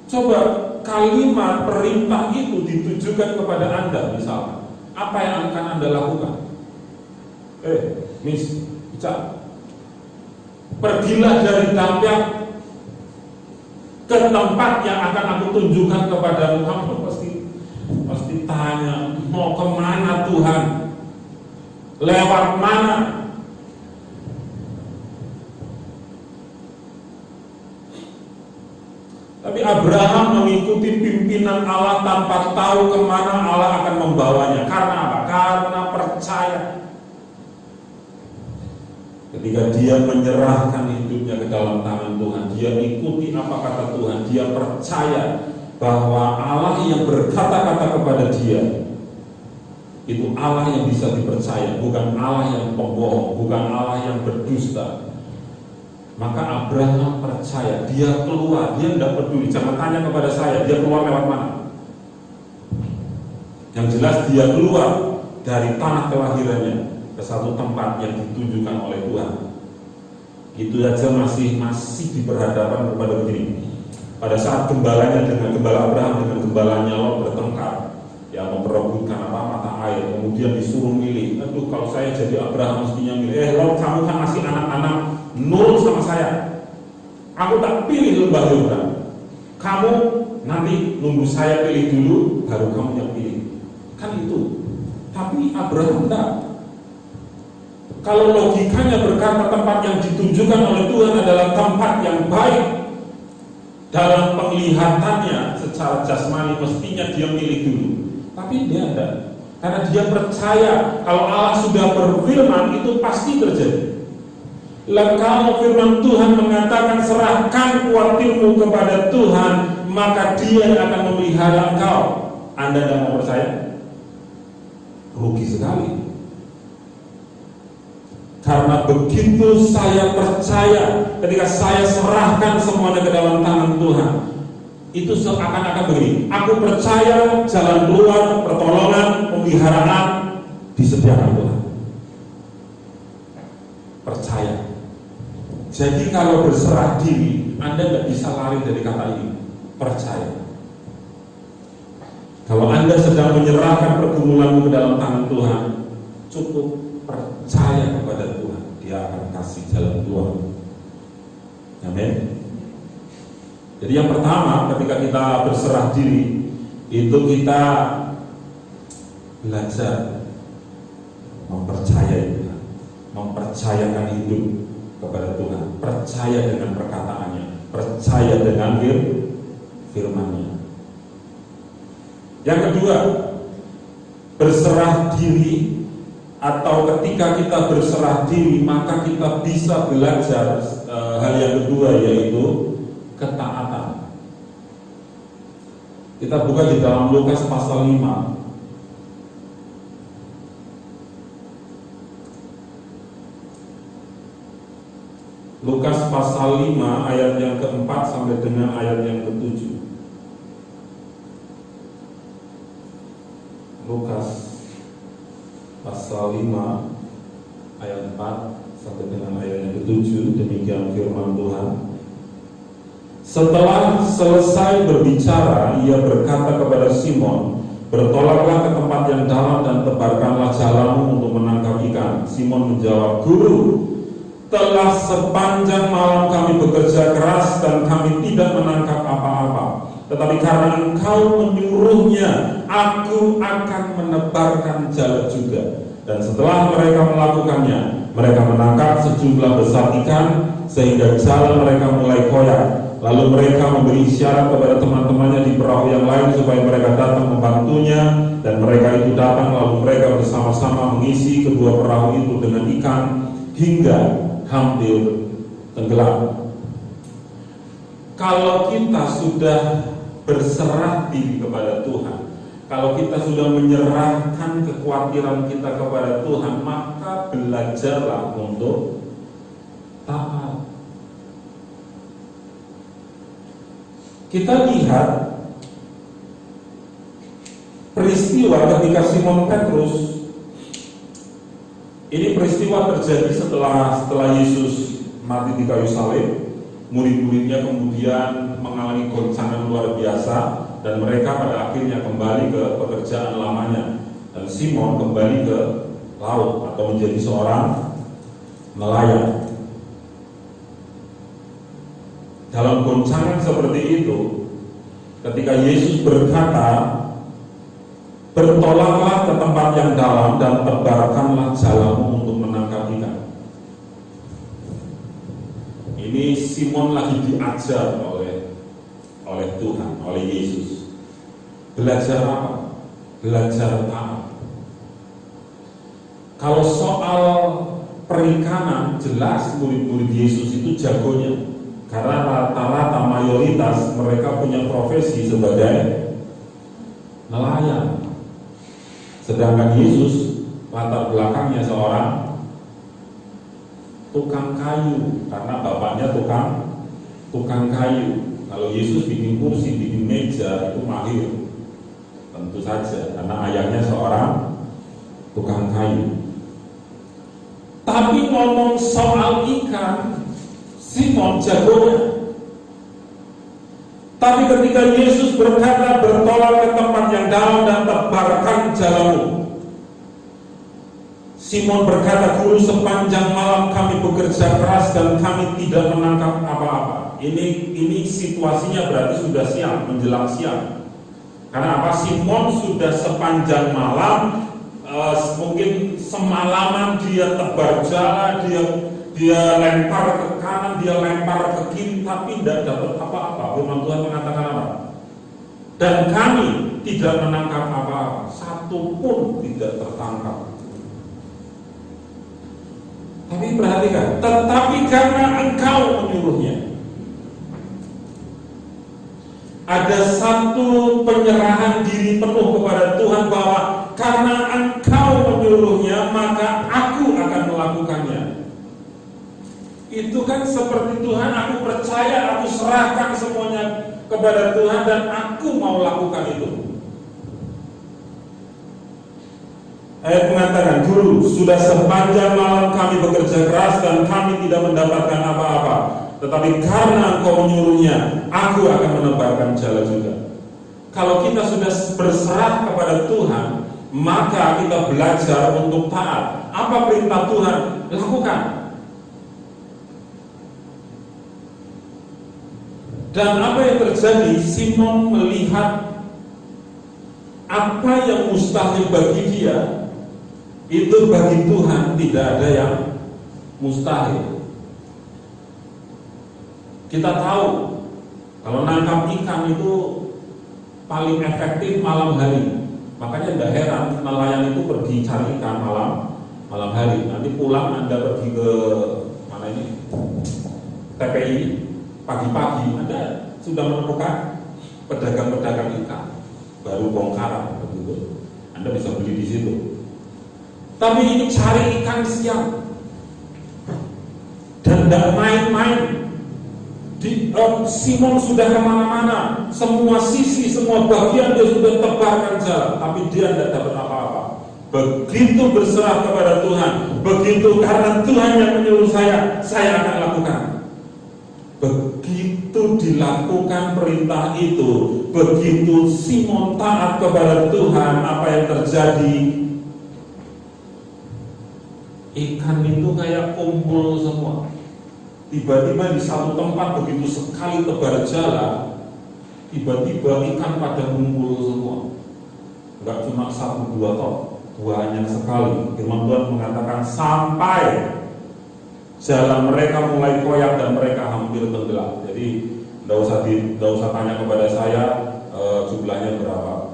Coba kalimat perintah itu ditujukan kepada Anda misalnya, apa yang akan Anda lakukan? Miss, Ica, pergilah dari Dampiak ke tempat yang akan aku tunjukkan kepadamu. Kamu pasti tanya, mau kemana Tuhan? Lewat mana? Tapi Abraham mengikuti pimpinan Allah tanpa tahu kemana Allah akan membawanya. Karena apa? Karena percaya. Ketika dia menyerahkan hidupnya ke dalam tangan Tuhan, dia ikuti apa kata Tuhan, dia percaya bahwa Allah yang berkata-kata kepada dia itu Allah yang bisa dipercaya, bukan Allah yang pembohong, bukan Allah yang berdusta. Maka Abraham percaya, dia keluar, dia tidak peduli, jangan tanya kepada saya, dia keluar lewat mana. Yang jelas dia keluar dari tanah kelahirannya ke satu tempat yang ditunjukkan oleh Tuhan. Itu aja masih diperhadapkan kepada begini. Pada saat gembalanya dengan gembala Abraham dengan gembalanya Lot bertengkar, yang memperebutkan mata air, kemudian disuruh milih. Aduh, kalau saya jadi Abraham mestinya milih. Lot, kamu kan masih anak-anak, nurut sama saya. Aku tak pilih lembah Yordan. Kamu nanti nunggu saya pilih dulu, baru kamu yang pilih. Kan itu. Tapi Abraham enggak. Kalau logikanya berkata tempat yang ditunjukkan oleh Tuhan adalah tempat yang baik, dalam penglihatannya secara jasmani mestinya dia milih dulu. Tapi dia tidak, karena dia percaya kalau Allah sudah berfirman itu pasti terjadi. Kalau firman Tuhan mengatakan serahkan kuatirmu kepada Tuhan, maka Dia akan memelihara engkau. Anda tidak mau percaya? Rugi sekali. Karena begitu saya percaya, ketika saya serahkan semuanya ke dalam tangan Tuhan, itu seakan-akan begini, aku percaya jalan keluar, pertolongan, pemeliharaan disediakan Tuhan. Percaya. Jadi kalau berserah diri, Anda tidak bisa lari dari kata ini, percaya. Kalau Anda sedang menyerahkan pergumulanmu ke dalam tangan Tuhan, cukup percaya kepada Tuhan, Dia akan kasih jalan keluar. Amin. Jadi yang pertama, ketika kita berserah diri, itu kita belajar mempercayai Tuhan, mempercayakan hidup kepada Tuhan, percaya dengan perkataannya, percaya dengan firman-Nya. Yang kedua, berserah diri, atau ketika kita berserah diri, maka kita bisa belajar hal yang kedua, yaitu ketaatan. Kita buka di dalam Lukas pasal 5. Lukas pasal 5 ayat yang keempat sampai dengan ayat yang ke-7. Lukas pasal 5 ayat 4 sampai dengan ayat yang ke-7. Demikian firman Tuhan. Setelah selesai berbicara, ia berkata kepada Simon, bertolaklah ke tempat yang dalam dan tebarkanlah jalamu untuk menangkap ikan. Simon menjawab, Guru, telah sepanjang malam kami bekerja keras dan kami tidak menangkap apa-apa. Tetapi karena Engkau menyuruhnya, aku akan menebarkan jala juga. Dan setelah mereka melakukannya, mereka menangkap sejumlah besar ikan sehingga jala mereka mulai koyak. Lalu mereka memberi isyarat kepada teman-temannya di perahu yang lain supaya mereka datang membantunya, dan mereka itu datang, lalu mereka bersama-sama mengisi kedua perahu itu dengan ikan hingga hampir tenggelam. Kalau kita sudah berserah diri kepada Tuhan, kalau kita sudah menyerahkan kekhawatiran kita kepada Tuhan, maka belajarlah untuk taat. Kita lihat peristiwa ketika Simon Petrus, ini peristiwa terjadi setelah Yesus mati di kayu salib. Murid-muridnya kemudian mengalami goncangan luar biasa, dan mereka pada akhirnya kembali ke pekerjaan lamanya. Dan Simon kembali ke laut atau menjadi seorang nelayan. Dalam goncangan seperti itu, ketika Yesus berkata, bertolaklah ke tempat yang dalam dan tebarkanlah jalamu untuk menangkap ikan. Ini Simon lagi diajar oleh Tuhan, oleh Yesus. Belajar apa? Belajar taat. Kalau soal perikanan, jelas murid-murid Yesus itu jagonya. Karena rata-rata mayoritas mereka punya profesi sebagai nelayan. Sedangkan Yesus latar belakangnya seorang tukang kayu, karena bapaknya tukang kayu. Kalau Yesus bikin kursi, bikin meja itu mahir, tentu saja, karena ayahnya seorang tukang kayu. Tapi ngomong soal ikan, Simon jagonya. Tapi ketika Yesus berkata, bertolak ke tempat yang dalam dan tebarkan jalamu, Simon berkata, Guru, sepanjang malam kami bekerja keras dan kami tidak menangkap apa-apa. Ini situasinya berarti sudah siang, menjelang siang. Karena apa? Simon sudah sepanjang malam, mungkin semalaman dia tebar jala, dia lempar ke kanan, dia lempar ke kiri, tapi tidak dapat apa-apa. Firman Tuhan mengatakan apa? Dan kami tidak menangkap apa-apa, satu pun tidak tertangkap. Tapi perhatikan, tetapi karena engkau menyuruhnya. Ada satu penyerahan diri penuh kepada Tuhan, bahwa karena engkau menyuruhnya, maka aku akan melakukannya. Itu kan seperti Tuhan, aku percaya, aku serahkan semuanya kepada Tuhan dan aku mau lakukan itu. Ayat mengatakan, Guru, sudah sepanjang malam kami bekerja keras dan kami tidak mendapatkan apa-apa. Tetapi karena engkau menyuruhnya, aku akan menebarkan jala juga. Kalau kita sudah berserah kepada Tuhan, maka kita belajar untuk taat. Apa perintah Tuhan? Lakukan. Dan apa yang terjadi? Simon melihat apa yang mustahil bagi dia, itu bagi Tuhan tidak ada yang mustahil. Kita tahu kalau nangkap ikan itu paling efektif malam hari. Makanya tidak heran nelayan itu pergi cari ikan malam hari. Nanti pulang Anda pergi ke mana ini, TPI, pagi-pagi Anda sudah menemukan pedagang-pedagang ikan baru bongkaran begitu. Anda bisa beli di situ. Tapi ini cari ikan siang dan tidak main-main. Simon sudah kemana-mana, semua sisi, semua bagian dia sudah tebarkan jalan, tapi dia tidak dapat apa-apa. Begitu berserah kepada Tuhan, begitu karena Tuhan yang menyuruh saya akan lakukan. Begitu dilakukan perintah itu, begitu Simon taat kepada Tuhan, apa yang terjadi? Ikan itu kayak kumpul semua. Tiba-tiba di satu tempat begitu sekali tebar jala, tiba-tiba ikan pada kumpul semua. Enggak cuma satu dua toh, banyak sekali. Firman Tuhan mengatakan sampai jala mereka mulai koyak dan mereka hampir tenggelam. Jadi tidak usah tanya kepada saya jumlahnya berapa.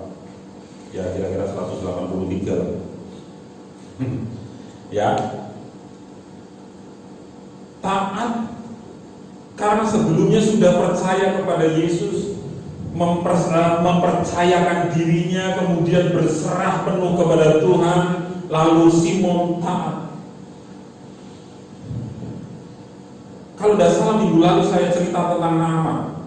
Ya kira-kira 183. Ya. Taat karena sebelumnya sudah percaya kepada Yesus, mempercayakan dirinya, kemudian berserah penuh kepada Tuhan, lalu Simon taat. Kalau tidak salah minggu lalu saya cerita tentang Naaman.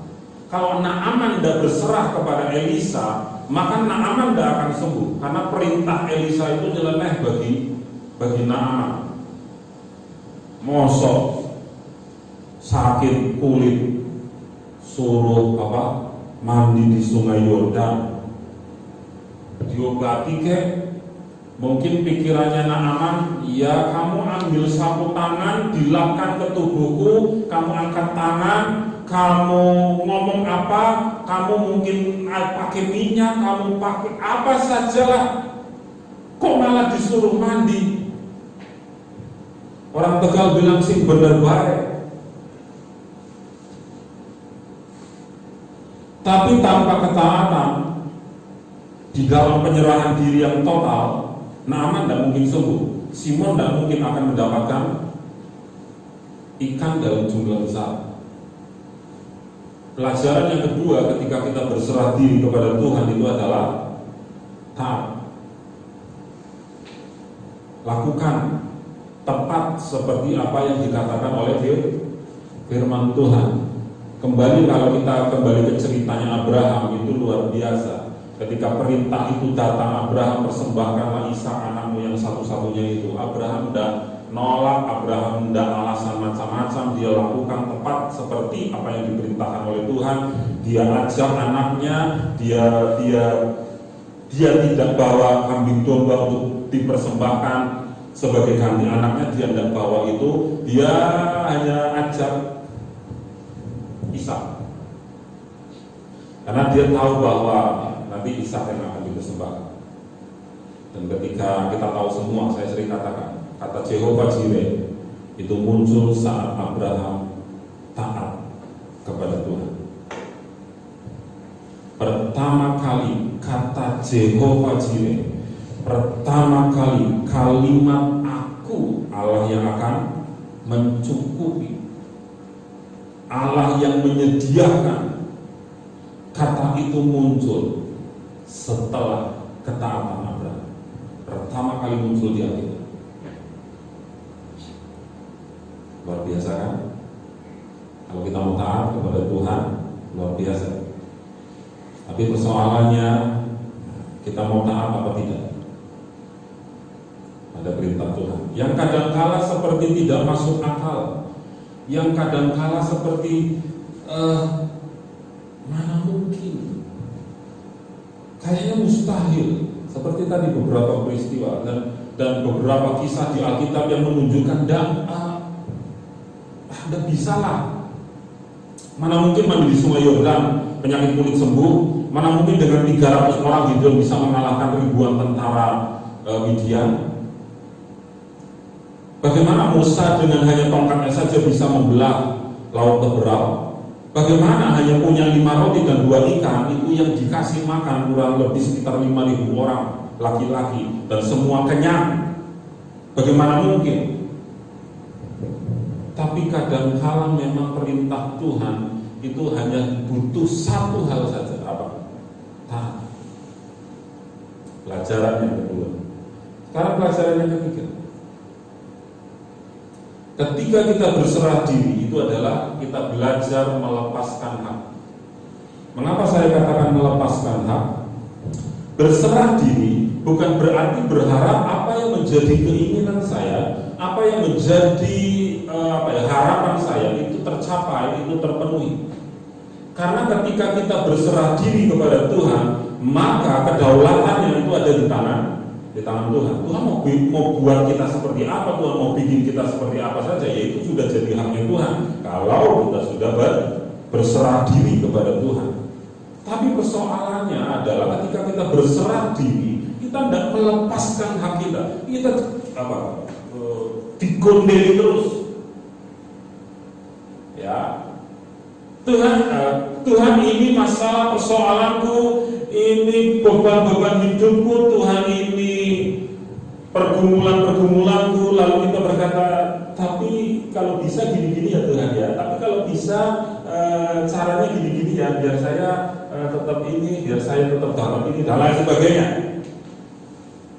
Kalau Naaman tidak berserah kepada Elisa, maka Naaman tidak akan sembuh, karena perintah Elisa itu nyeleneh bagi Naaman. Mosok sakit kulit suruh mandi di sungai Yordan, diobati Mungkin pikirannya Naaman, ya kamu ambil sapu tangan, dilapkan ke tubuhku, kamu angkat tangan, kamu ngomong apa, kamu mungkin pakai minyak, kamu pakai apa sajalah, kok malah disuruh mandi. Orang Tegal bilang sih bener baik. Tapi tanpa ketaatan, di dalam penyerahan diri yang total, Naaman tidak mungkin sembuh. Simon tidak mungkin akan mendapatkan ikan dalam jumlah besar. Pelajaran yang kedua ketika kita berserah diri kepada Tuhan itu adalah taat. Lakukan tepat seperti apa yang dikatakan oleh firman Tuhan. Kembali kalau kita kembali ke ceritanya Abraham, itu luar biasa. Ketika perintah itu datang, Abraham persembahkanlah Ishak anakmu yang satu-satunya itu. Abraham tidak nolak, Abraham tidak alasan macam-macam. Dia lakukan tepat seperti apa yang diperintahkan oleh Tuhan. Dia ajak anaknya, dia tidak bawa kambing domba untuk dipersembahkan sebagai ganti anaknya. Dia tidak bawa itu. Dia hanya ajak Ishak, karena dia tahu bahwa nanti Ishak yang akan dipersembahkan. Dan ketika kita tahu semua, saya sering katakan, kata Jehovah Jireh itu muncul saat Abraham taat kepada Tuhan. Pertama kali kata Jehovah Jireh, pertama kali kalimat aku Allah yang akan mencukupi, Allah yang menyediakan, kata itu muncul setelah ketaatan Abraham. Pertama kali muncul di Alkitab. Luar biasa kan? Kalau kita mau taat kepada Tuhan, luar biasa. Tapi persoalannya, kita mau taat apa tidak? Ada perintah Tuhan yang kadangkala seperti tidak masuk akal, yang kadangkala seperti mana mungkin, kayaknya mustahil. Seperti tadi beberapa peristiwa dan beberapa kisah di Alkitab yang menunjukkan tidak bisa lah. Mana mungkin mandi di Sungai Yordan penyakit kulit sembuh, mana mungkin dengan 300 orang Gideon bisa mengalahkan ribuan tentara Midian. Bagaimana Musa dengan hanya tongkatnya saja bisa membelah laut Teberau? Bagaimana hanya punya 5 roti dan 2 ikan itu yang dikasih makan kurang lebih sekitar 5.000 orang laki-laki dan semua kenyang? Bagaimana mungkin? Tapi kadang-kala memang perintah Tuhan itu hanya butuh satu hal saja, apa? Taat. Pelajaran yang kedua. Sekarang pelajaran yang ketiga. Ketika kita berserah diri, itu adalah kita belajar melepaskan hak. Mengapa saya katakan melepaskan hak? Berserah diri bukan berarti berharap apa yang menjadi keinginan saya, apa yang menjadi harapan saya itu tercapai, itu terpenuhi. Karena ketika kita berserah diri kepada Tuhan, maka kedaulatannya itu ada di tangan Tuhan. Tuhan mau buat kita seperti apa, Tuhan mau bikin kita seperti apa saja, ya itu sudah jadi haknya Tuhan. Kalau kita sudah berserah diri kepada Tuhan. Tapi persoalannya adalah ketika kita berserah diri, kita tidak melepaskan hak kita. Kita digondeli terus. Ya, Tuhan ini masalah persoalanku, ini beban-beban hidupku, Tuhan ini pergumulan-pergumulanku. Lalu kita berkata, tapi kalau bisa gini-gini ya Tuhan ya, tapi kalau bisa caranya gini-gini ya, biar saya tetap ini, biar saya tetap dapat ini, dan lain sebagainya.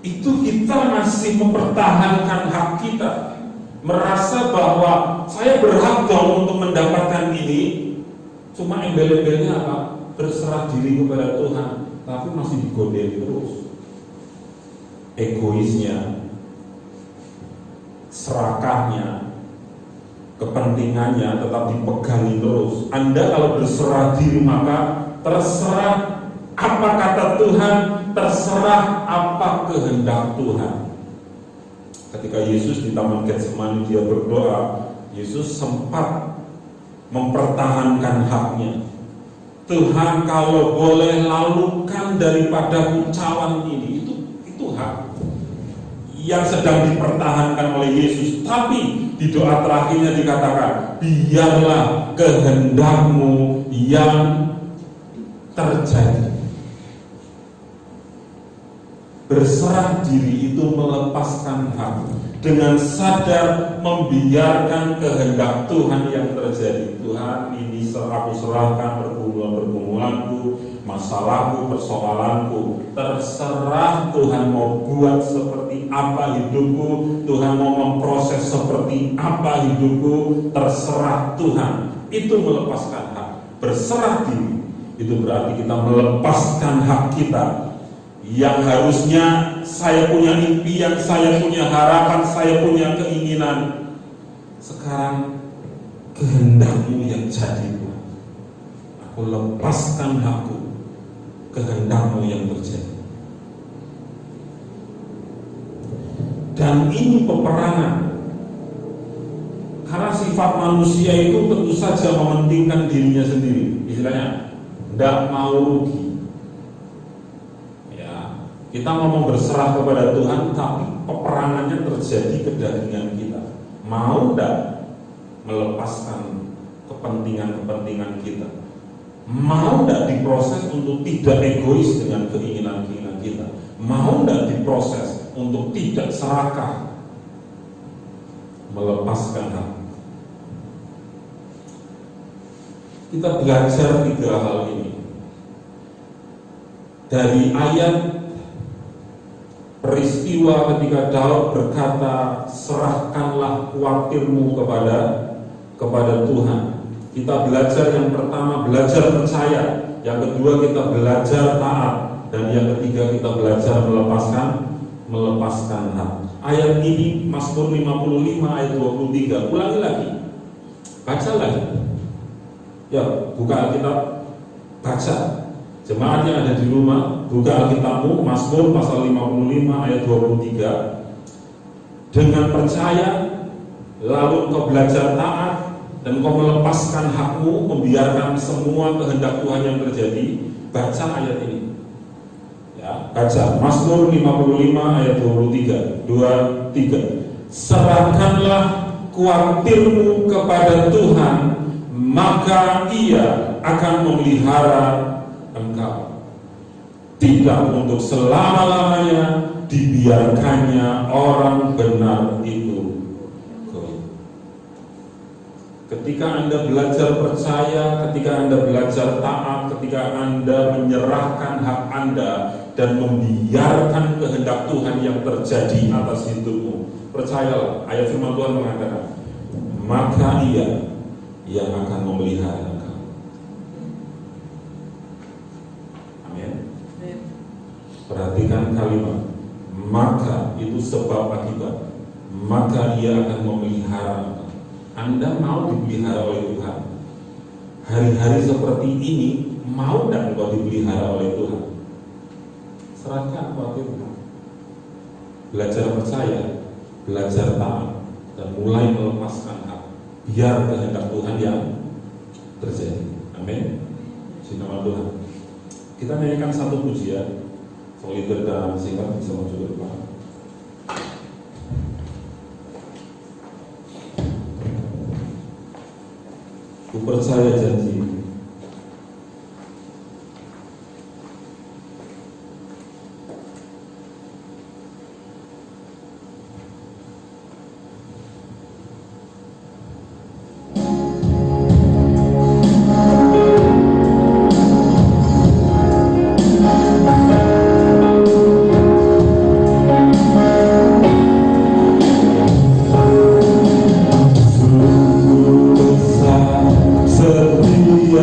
Itu kita masih mempertahankan hak kita, merasa bahwa saya berhak dong untuk mendapatkan ini. Cuma embel-embelnya apa? Berserah diri kepada Tuhan, tapi masih digodeli terus. Egoisnya, serakahnya, kepentingannya tetap dipegangi terus. Anda kalau berserah diri maka terserah Apa kata Tuhan? Terserah apa kehendak Tuhan. Ketika Yesus di Taman Getsemani dia berdoa, Yesus sempat mempertahankan haknya. Tuhan, kalau boleh lalukan daripada cawan ini, itu hak yang sedang dipertahankan oleh Yesus. Tapi di doa terakhirnya dikatakan, biarlah kehendakmu yang terjadi. Berserah diri itu melepaskan hak, dengan sadar membiarkan kehendak Tuhan yang terjadi. Tuhan, ini aku serahkan pergumulan-pergumulanku, masalahku, persoalanku. Terserah Tuhan mau buat seperti apa hidupku, Tuhan mau memproses seperti apa hidupku, terserah Tuhan. Itu melepaskan hak. Berserah diri itu berarti kita melepaskan hak kita. Yang harusnya saya punya impian, saya punya harapan, saya punya keinginan, sekarang kehendakmu yang jadi Tuhan. Aku lepaskan hakku, kehendakmu yang terjadi. Dan ini peperangan, karena sifat manusia itu tentu saja mementingkan dirinya sendiri. Istilahnya, tidak mau rugi. Kita ngomong berserah kepada Tuhan, tapi peperangannya terjadi ke dagingan kita. Mau tidak melepaskan kepentingan-kepentingan kita? Mau tidak diproses untuk tidak egois dengan keinginan-keinginan kita? Mau tidak diproses untuk tidak serakah? Melepaskan hak. Kita belajar 3 hal ini dari ayat peristiwa ketika Daud berkata, serahkanlah khawatirmu kepada Tuhan. Kita belajar yang pertama, belajar percaya. Yang kedua, kita belajar taat. Dan yang ketiga, kita belajar melepaskan hak. Ayat ini Mazmur 55 ayat 23. Ulangi lagi, baca lagi. Ya, buka Alkitab, baca. Jemaat yang ada di rumah, buka Alkitabmu, Mazmur pasal 55 ayat 23. Dengan percaya, lalu kau belajar taat, dan kau melepaskan hakmu, membiarkan semua kehendak Tuhan yang terjadi. Baca ayat ini. Ya, baca Mazmur 55 ayat 23. 23. Serahkanlah khawatirmu kepada Tuhan, maka Ia akan memelihara engkau. Tidak untuk selama-lamanya dibiarkannya orang benar itu goyah. Ketika Anda belajar percaya, ketika Anda belajar taat, ketika Anda menyerahkan hak Anda dan membiarkan kehendak Tuhan yang terjadi atas hidupmu, percayalah, ayat firman Tuhan mengatakan, maka Ia yang akan memelihara engkau. Perhatikan kalimat maka, itu sebab akibat. Maka Ia akan memelihara engkau. Anda mau dipelihara oleh Tuhan? Hari-hari seperti ini, mau tidak engkau dipelihara oleh Tuhan? Serahkan kepada Tuhan. Belajar percaya, belajar taat, dan mulai melepaskan hak. Biar kehendak Tuhan yang terjadi. Amin. Di nama Tuhan. Kita nyanyikan satu pujian. Solider dan singkat bisa maju ke depan. Ku percaya janji. Setia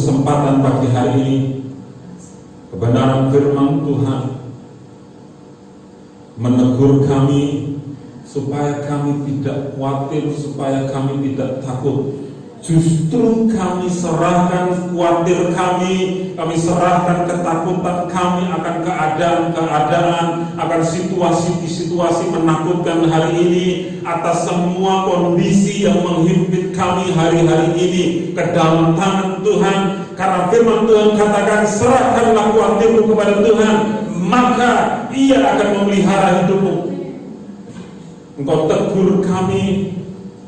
kesempatan pagi hari ini, kebenaran firman Tuhan menegur kami supaya kami tidak khawatir, supaya kami tidak takut. Justru kami serahkan khawatir kami serahkan ketakutan kami akan keadaan-keadaan, akan situasi-situasi menakutkan hari ini, atas semua kondisi yang menghimpit kami hari-hari ini ke dalam tangan Tuhan. Karena firman Tuhan katakan, serahkanlah khawatirmu kepada Tuhan, maka Ia akan memelihara hidupmu. Engkau tegur kami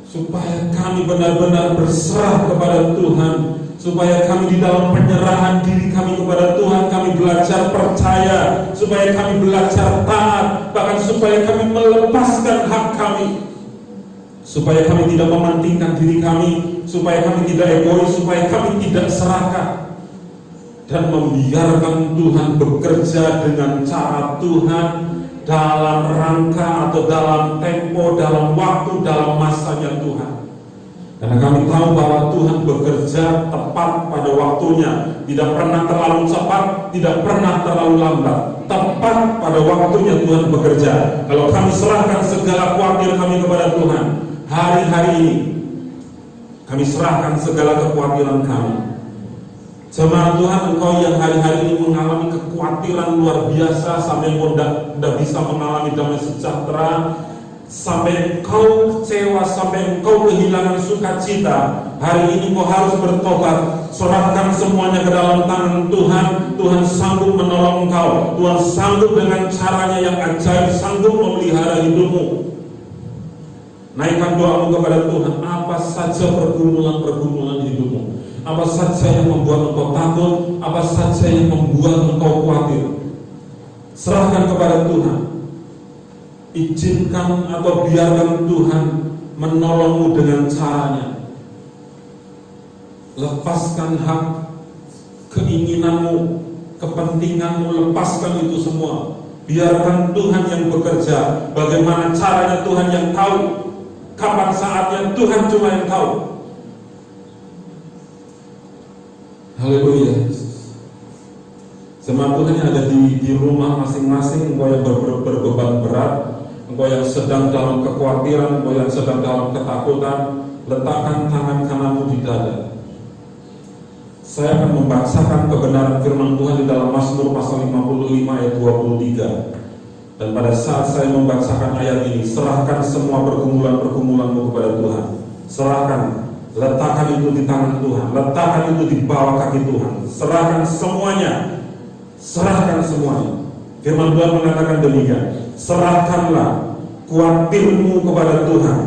supaya kami benar-benar berserah kepada Tuhan, supaya kami di dalam penyerahan diri kami kepada Tuhan, kami belajar percaya, supaya kami belajar taat, bahkan supaya kami melepaskan hak kami, supaya kami tidak mementingkan diri kami, supaya kami tidak egois, supaya kami tidak serakah, dan membiarkan Tuhan bekerja dengan cara Tuhan, dalam rangka atau dalam tempo, dalam waktu, dalam masanya Tuhan. Karena kami tahu bahwa Tuhan bekerja tepat pada waktunya, tidak pernah terlalu cepat, tidak pernah terlalu lambat. Tepat pada waktunya Tuhan bekerja. Kalau kami serahkan segala khawatir kami kepada Tuhan, hari-hari ini kami serahkan segala kekhawatiran kami. Jemaat Tuhan, engkau yang hari-hari ini mengalami kekhawatiran luar biasa, sampai engkau tidak bisa mengalami damai sejahtera, sampai engkau kecewa, sampai engkau kehilangan sukacita, hari ini engkau harus bertobat. Serahkan semuanya ke dalam tangan Tuhan. Tuhan sanggup menolong engkau. Tuhan sanggup dengan caranya yang ajaib, sanggup memelihara hidupmu. Naikkan doamu kepada Tuhan. Apa saja pergumulan-pergumulan hidupmu, apa saja yang membuat engkau takut, apa saja yang membuat engkau khawatir, serahkan kepada Tuhan. Izinkan atau biarkan Tuhan menolongmu dengan caranya. Lepaskan hak keinginanmu, kepentinganmu, lepaskan itu semua. Biarkan Tuhan yang bekerja. Bagaimana caranya Tuhan yang tahu, kapan saatnya Tuhan cuma yang tahu. Haleluya. Jemaat Tuhan yang ada di rumah masing-masing, engkau yang berbeban berat, engkau yang sedang dalam kekhawatiran, engkau yang sedang dalam ketakutan, letakkan tangan kananmu di dada. Saya akan membacakan kebenaran firman Tuhan di dalam Mazmur pasal 55 ayat 23. Dan pada saat saya membacakan ayat ini, serahkan semua pergumulan-pergumulanmu kepada Tuhan. Serahkan. Letakkan itu di tangan Tuhan, letakkan itu di bawah kaki Tuhan, serahkan semuanya, serahkan semuanya. Firman Tuhan mengatakan demikian, serahkanlah khawatirmu kepada Tuhan,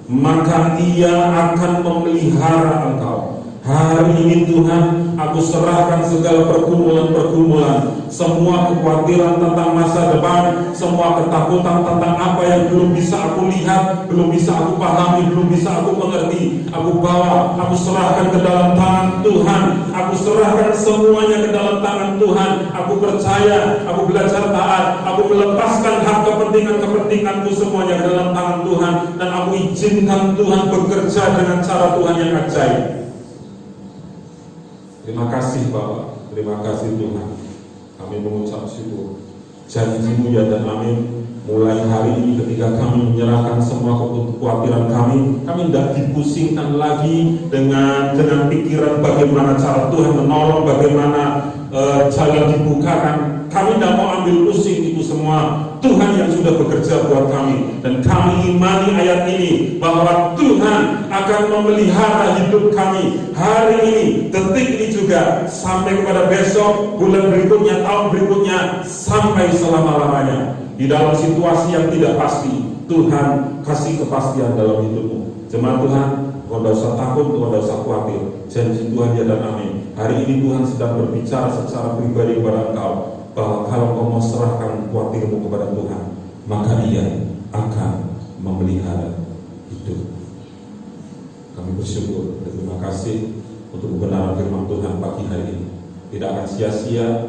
maka Ia akan memelihara engkau. Hari ini Tuhan, aku serahkan segala pergumulan-pergumulan, semua kekhawatiran tentang masa depan, semua ketakutan tentang apa yang belum bisa aku lihat, belum bisa aku pahami, belum bisa aku mengerti. Aku bawa, aku serahkan ke dalam tangan Tuhan. Aku serahkan semuanya ke dalam tangan Tuhan. Aku percaya, aku belajar taat, aku melepaskan hak kepentinganku semuanya ke dalam tangan Tuhan, dan aku izinkan Tuhan bekerja dengan cara Tuhan yang ajaib. Terima kasih Bapak, terima kasih Tuhan. Kami mengucap syukur. Janji-Mu ya dan amin. Mulai hari ini ketika kami menyerahkan semua kekhawatiran kami tidak dipusingkan lagi dengan pikiran bagaimana cara Tuhan menolong, bagaimana jalan dibukakan. Kami tidak mau ambil pusing itu semua. Tuhan yang sudah bekerja buat kami, dan kami imani ayat ini bahwa Tuhan akan memelihara hidup kami hari ini, detik ini juga, sampai kepada besok, bulan berikutnya, tahun berikutnya, sampai selama-lamanya. Di dalam situasi yang tidak pasti, Tuhan kasih kepastian dalam hidupmu. Jemaat Tuhan, kau tidak usah takut, kau tidak usah khawatir. Janji Tuhan ya dan amin. Hari ini Tuhan sedang berbicara secara pribadi kepada engkau, bahwa kalau kau mau serahkan khawatirmu kepada Tuhan, maka Ia akan memelihara hidup. Kami bersyukur dan terima kasih untuk kebenaran firman Tuhan pagi hari ini. Tidak akan sia-sia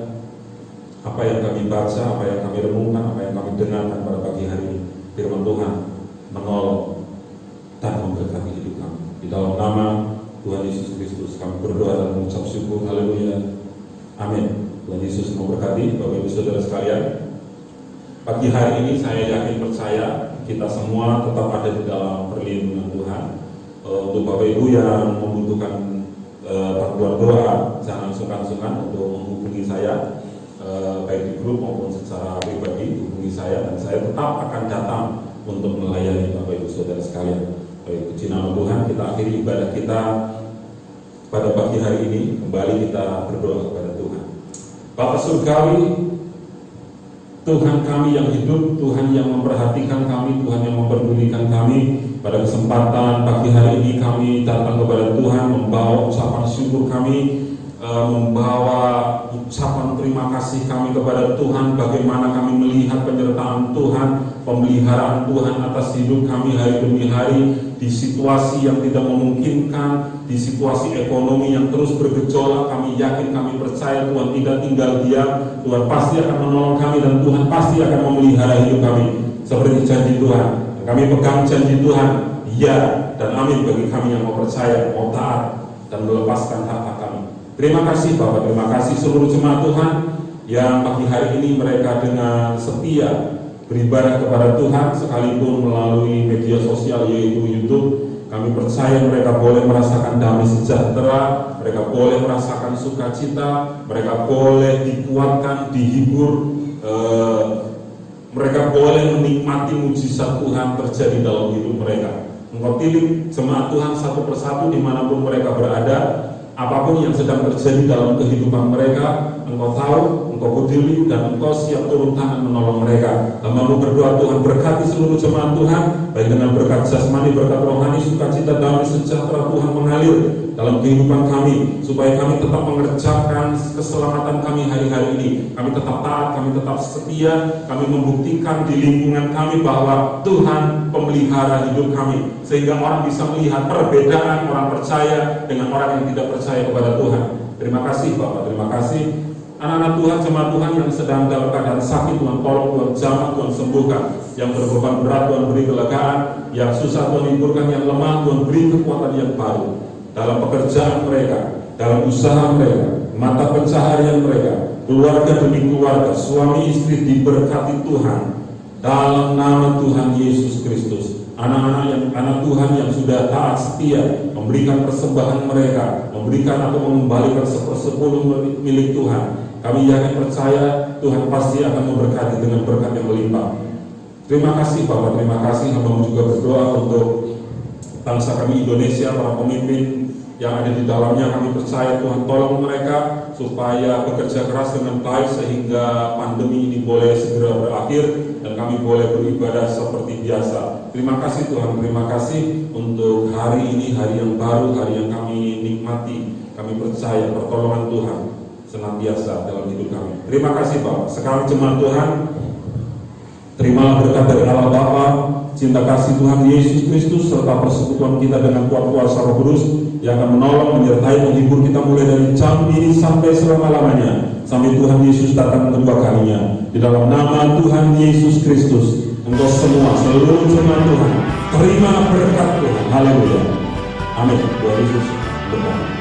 apa yang kami baca, apa yang kami renungkan, apa yang kami dengarkan pada pagi hari ini. Firman Tuhan menolong dan memberkati hidup kami. Di dalam nama Tuhan Yesus Kristus. Kami berdoa dan mengucap syukur. Haleluya. Amin. Tuhan Yesus memberkati Bapak Ibu Saudara sekalian. Pagi hari ini saya yakin percaya kita semua tetap ada di dalam perlindungan Tuhan. Untuk Bapak Ibu yang membutuhkan bantuan doa, jangan sungkan-sungkan untuk menghubungi saya, baik di grup maupun secara pribadi. Hubungi saya dan saya tetap akan datang untuk melayani Bapak Ibu Saudara sekalian. Baik, puji nama Tuhan. Kita akhiri ibadah kita pada pagi hari ini. Kembali kita berdoa kepada Tuhan. Bapa Surgawi, Tuhan kami yang hidup, Tuhan yang memperhatikan kami, Tuhan yang memperdulikan kami. Pada kesempatan pagi hari ini kami datang kepada Tuhan, membawa ucapan syukur kami, membawa ucapan terima kasih kami kepada Tuhan. Bagaimana kami melihat penyertaan Tuhan, pemeliharaan Tuhan atas hidup kami hari demi hari, di situasi yang tidak memungkinkan, di situasi ekonomi yang terus bergejolak. Kami yakin, kami percaya Tuhan tidak tinggal diam. Tuhan pasti akan menolong kami dan Tuhan pasti akan memelihara hidup kami seperti janji Tuhan. Kami pegang janji Tuhan, ya dan amin bagi kami yang mau percaya, mau taat dan melepaskan hak-hak kami. Terima kasih Bapak, terima kasih seluruh jemaat Tuhan yang pagi hari ini mereka dengan setia beribadah kepada Tuhan sekalipun melalui media sosial yaitu YouTube. Kami percaya mereka boleh merasakan damai sejahtera, mereka boleh merasakan sukacita, mereka boleh dikuatkan, dihibur, mereka boleh menikmati mujizat Tuhan terjadi dalam hidup mereka. Engkau pilih jemaat Tuhan satu persatu dimanapun mereka berada. Apapun yang sedang terjadi dalam kehidupan mereka, Engkau tahu, Engkau peduli, dan Engkau siap turun tangan menolong mereka. Hamba-Mu berdoa Tuhan berkati seluruh jemaat Tuhan, baik dengan berkat jasmani, berkat rohani, sukacita, damai sejahtera Tuhan mengalir dalam kehidupan kami, supaya kami tetap mengerjakan keselamatan kami hari-hari ini. Kami tetap taat, kami tetap setia, kami membuktikan di lingkungan kami bahwa Tuhan pemelihara hidup kami, sehingga orang bisa melihat perbedaan orang percaya dengan orang yang tidak percaya kepada Tuhan. Terima kasih Bapak, terima kasih. Anak-anak Tuhan, jemaat Tuhan yang sedang dalam keadaan sakit, Tuhan tolong, Tuhan jamah, Tuhan sembuhkan. Yang berbeban berat, Tuhan beri kelegaan. Yang susah, Tuhan hiburkan. Yang lemah, Tuhan beri kekuatan yang baru dalam pekerjaan mereka, dalam usaha mereka, mata pencaharian mereka, keluarga demi keluarga, suami istri diberkati Tuhan dalam nama Tuhan Yesus Kristus. Anak Tuhan yang sudah taat setia memberikan persembahan mereka, memberikan atau mengembalikan 1/10 milik Tuhan, kami yakin percaya Tuhan pasti akan memberkati dengan berkat yang melimpah. Terima kasih Bapak, terima kasih. Hamba juga berdoa untuk bangsa kami Indonesia, para pemimpin yang ada di dalamnya. Kami percaya Tuhan tolong mereka supaya bekerja keras dengan baik sehingga pandemi ini boleh segera berakhir dan kami boleh beribadah seperti biasa. Terima kasih Tuhan, terima kasih untuk hari ini, hari yang baru, hari yang kami nikmati. Kami percaya pertolongan Tuhan senantiasa dalam hidup kami. Terima kasih Bapak. Sekarang jemaat Tuhan, terimalah berkat dari Allah Bapa, cinta kasih Tuhan Yesus Kristus, serta persekutuan kita dengan kuat kuasa Roh Kudus yang akan menolong, menyertai, menghibur kita mulai dari jam ini sampai selama-lamanya, sampai Tuhan Yesus datang kedua kalinya. Di dalam nama Tuhan Yesus Kristus, untuk semua, seluruh jemaat Tuhan, terima berkat Tuhan. Haleluya. Amin. Tuhan Yesus berkati.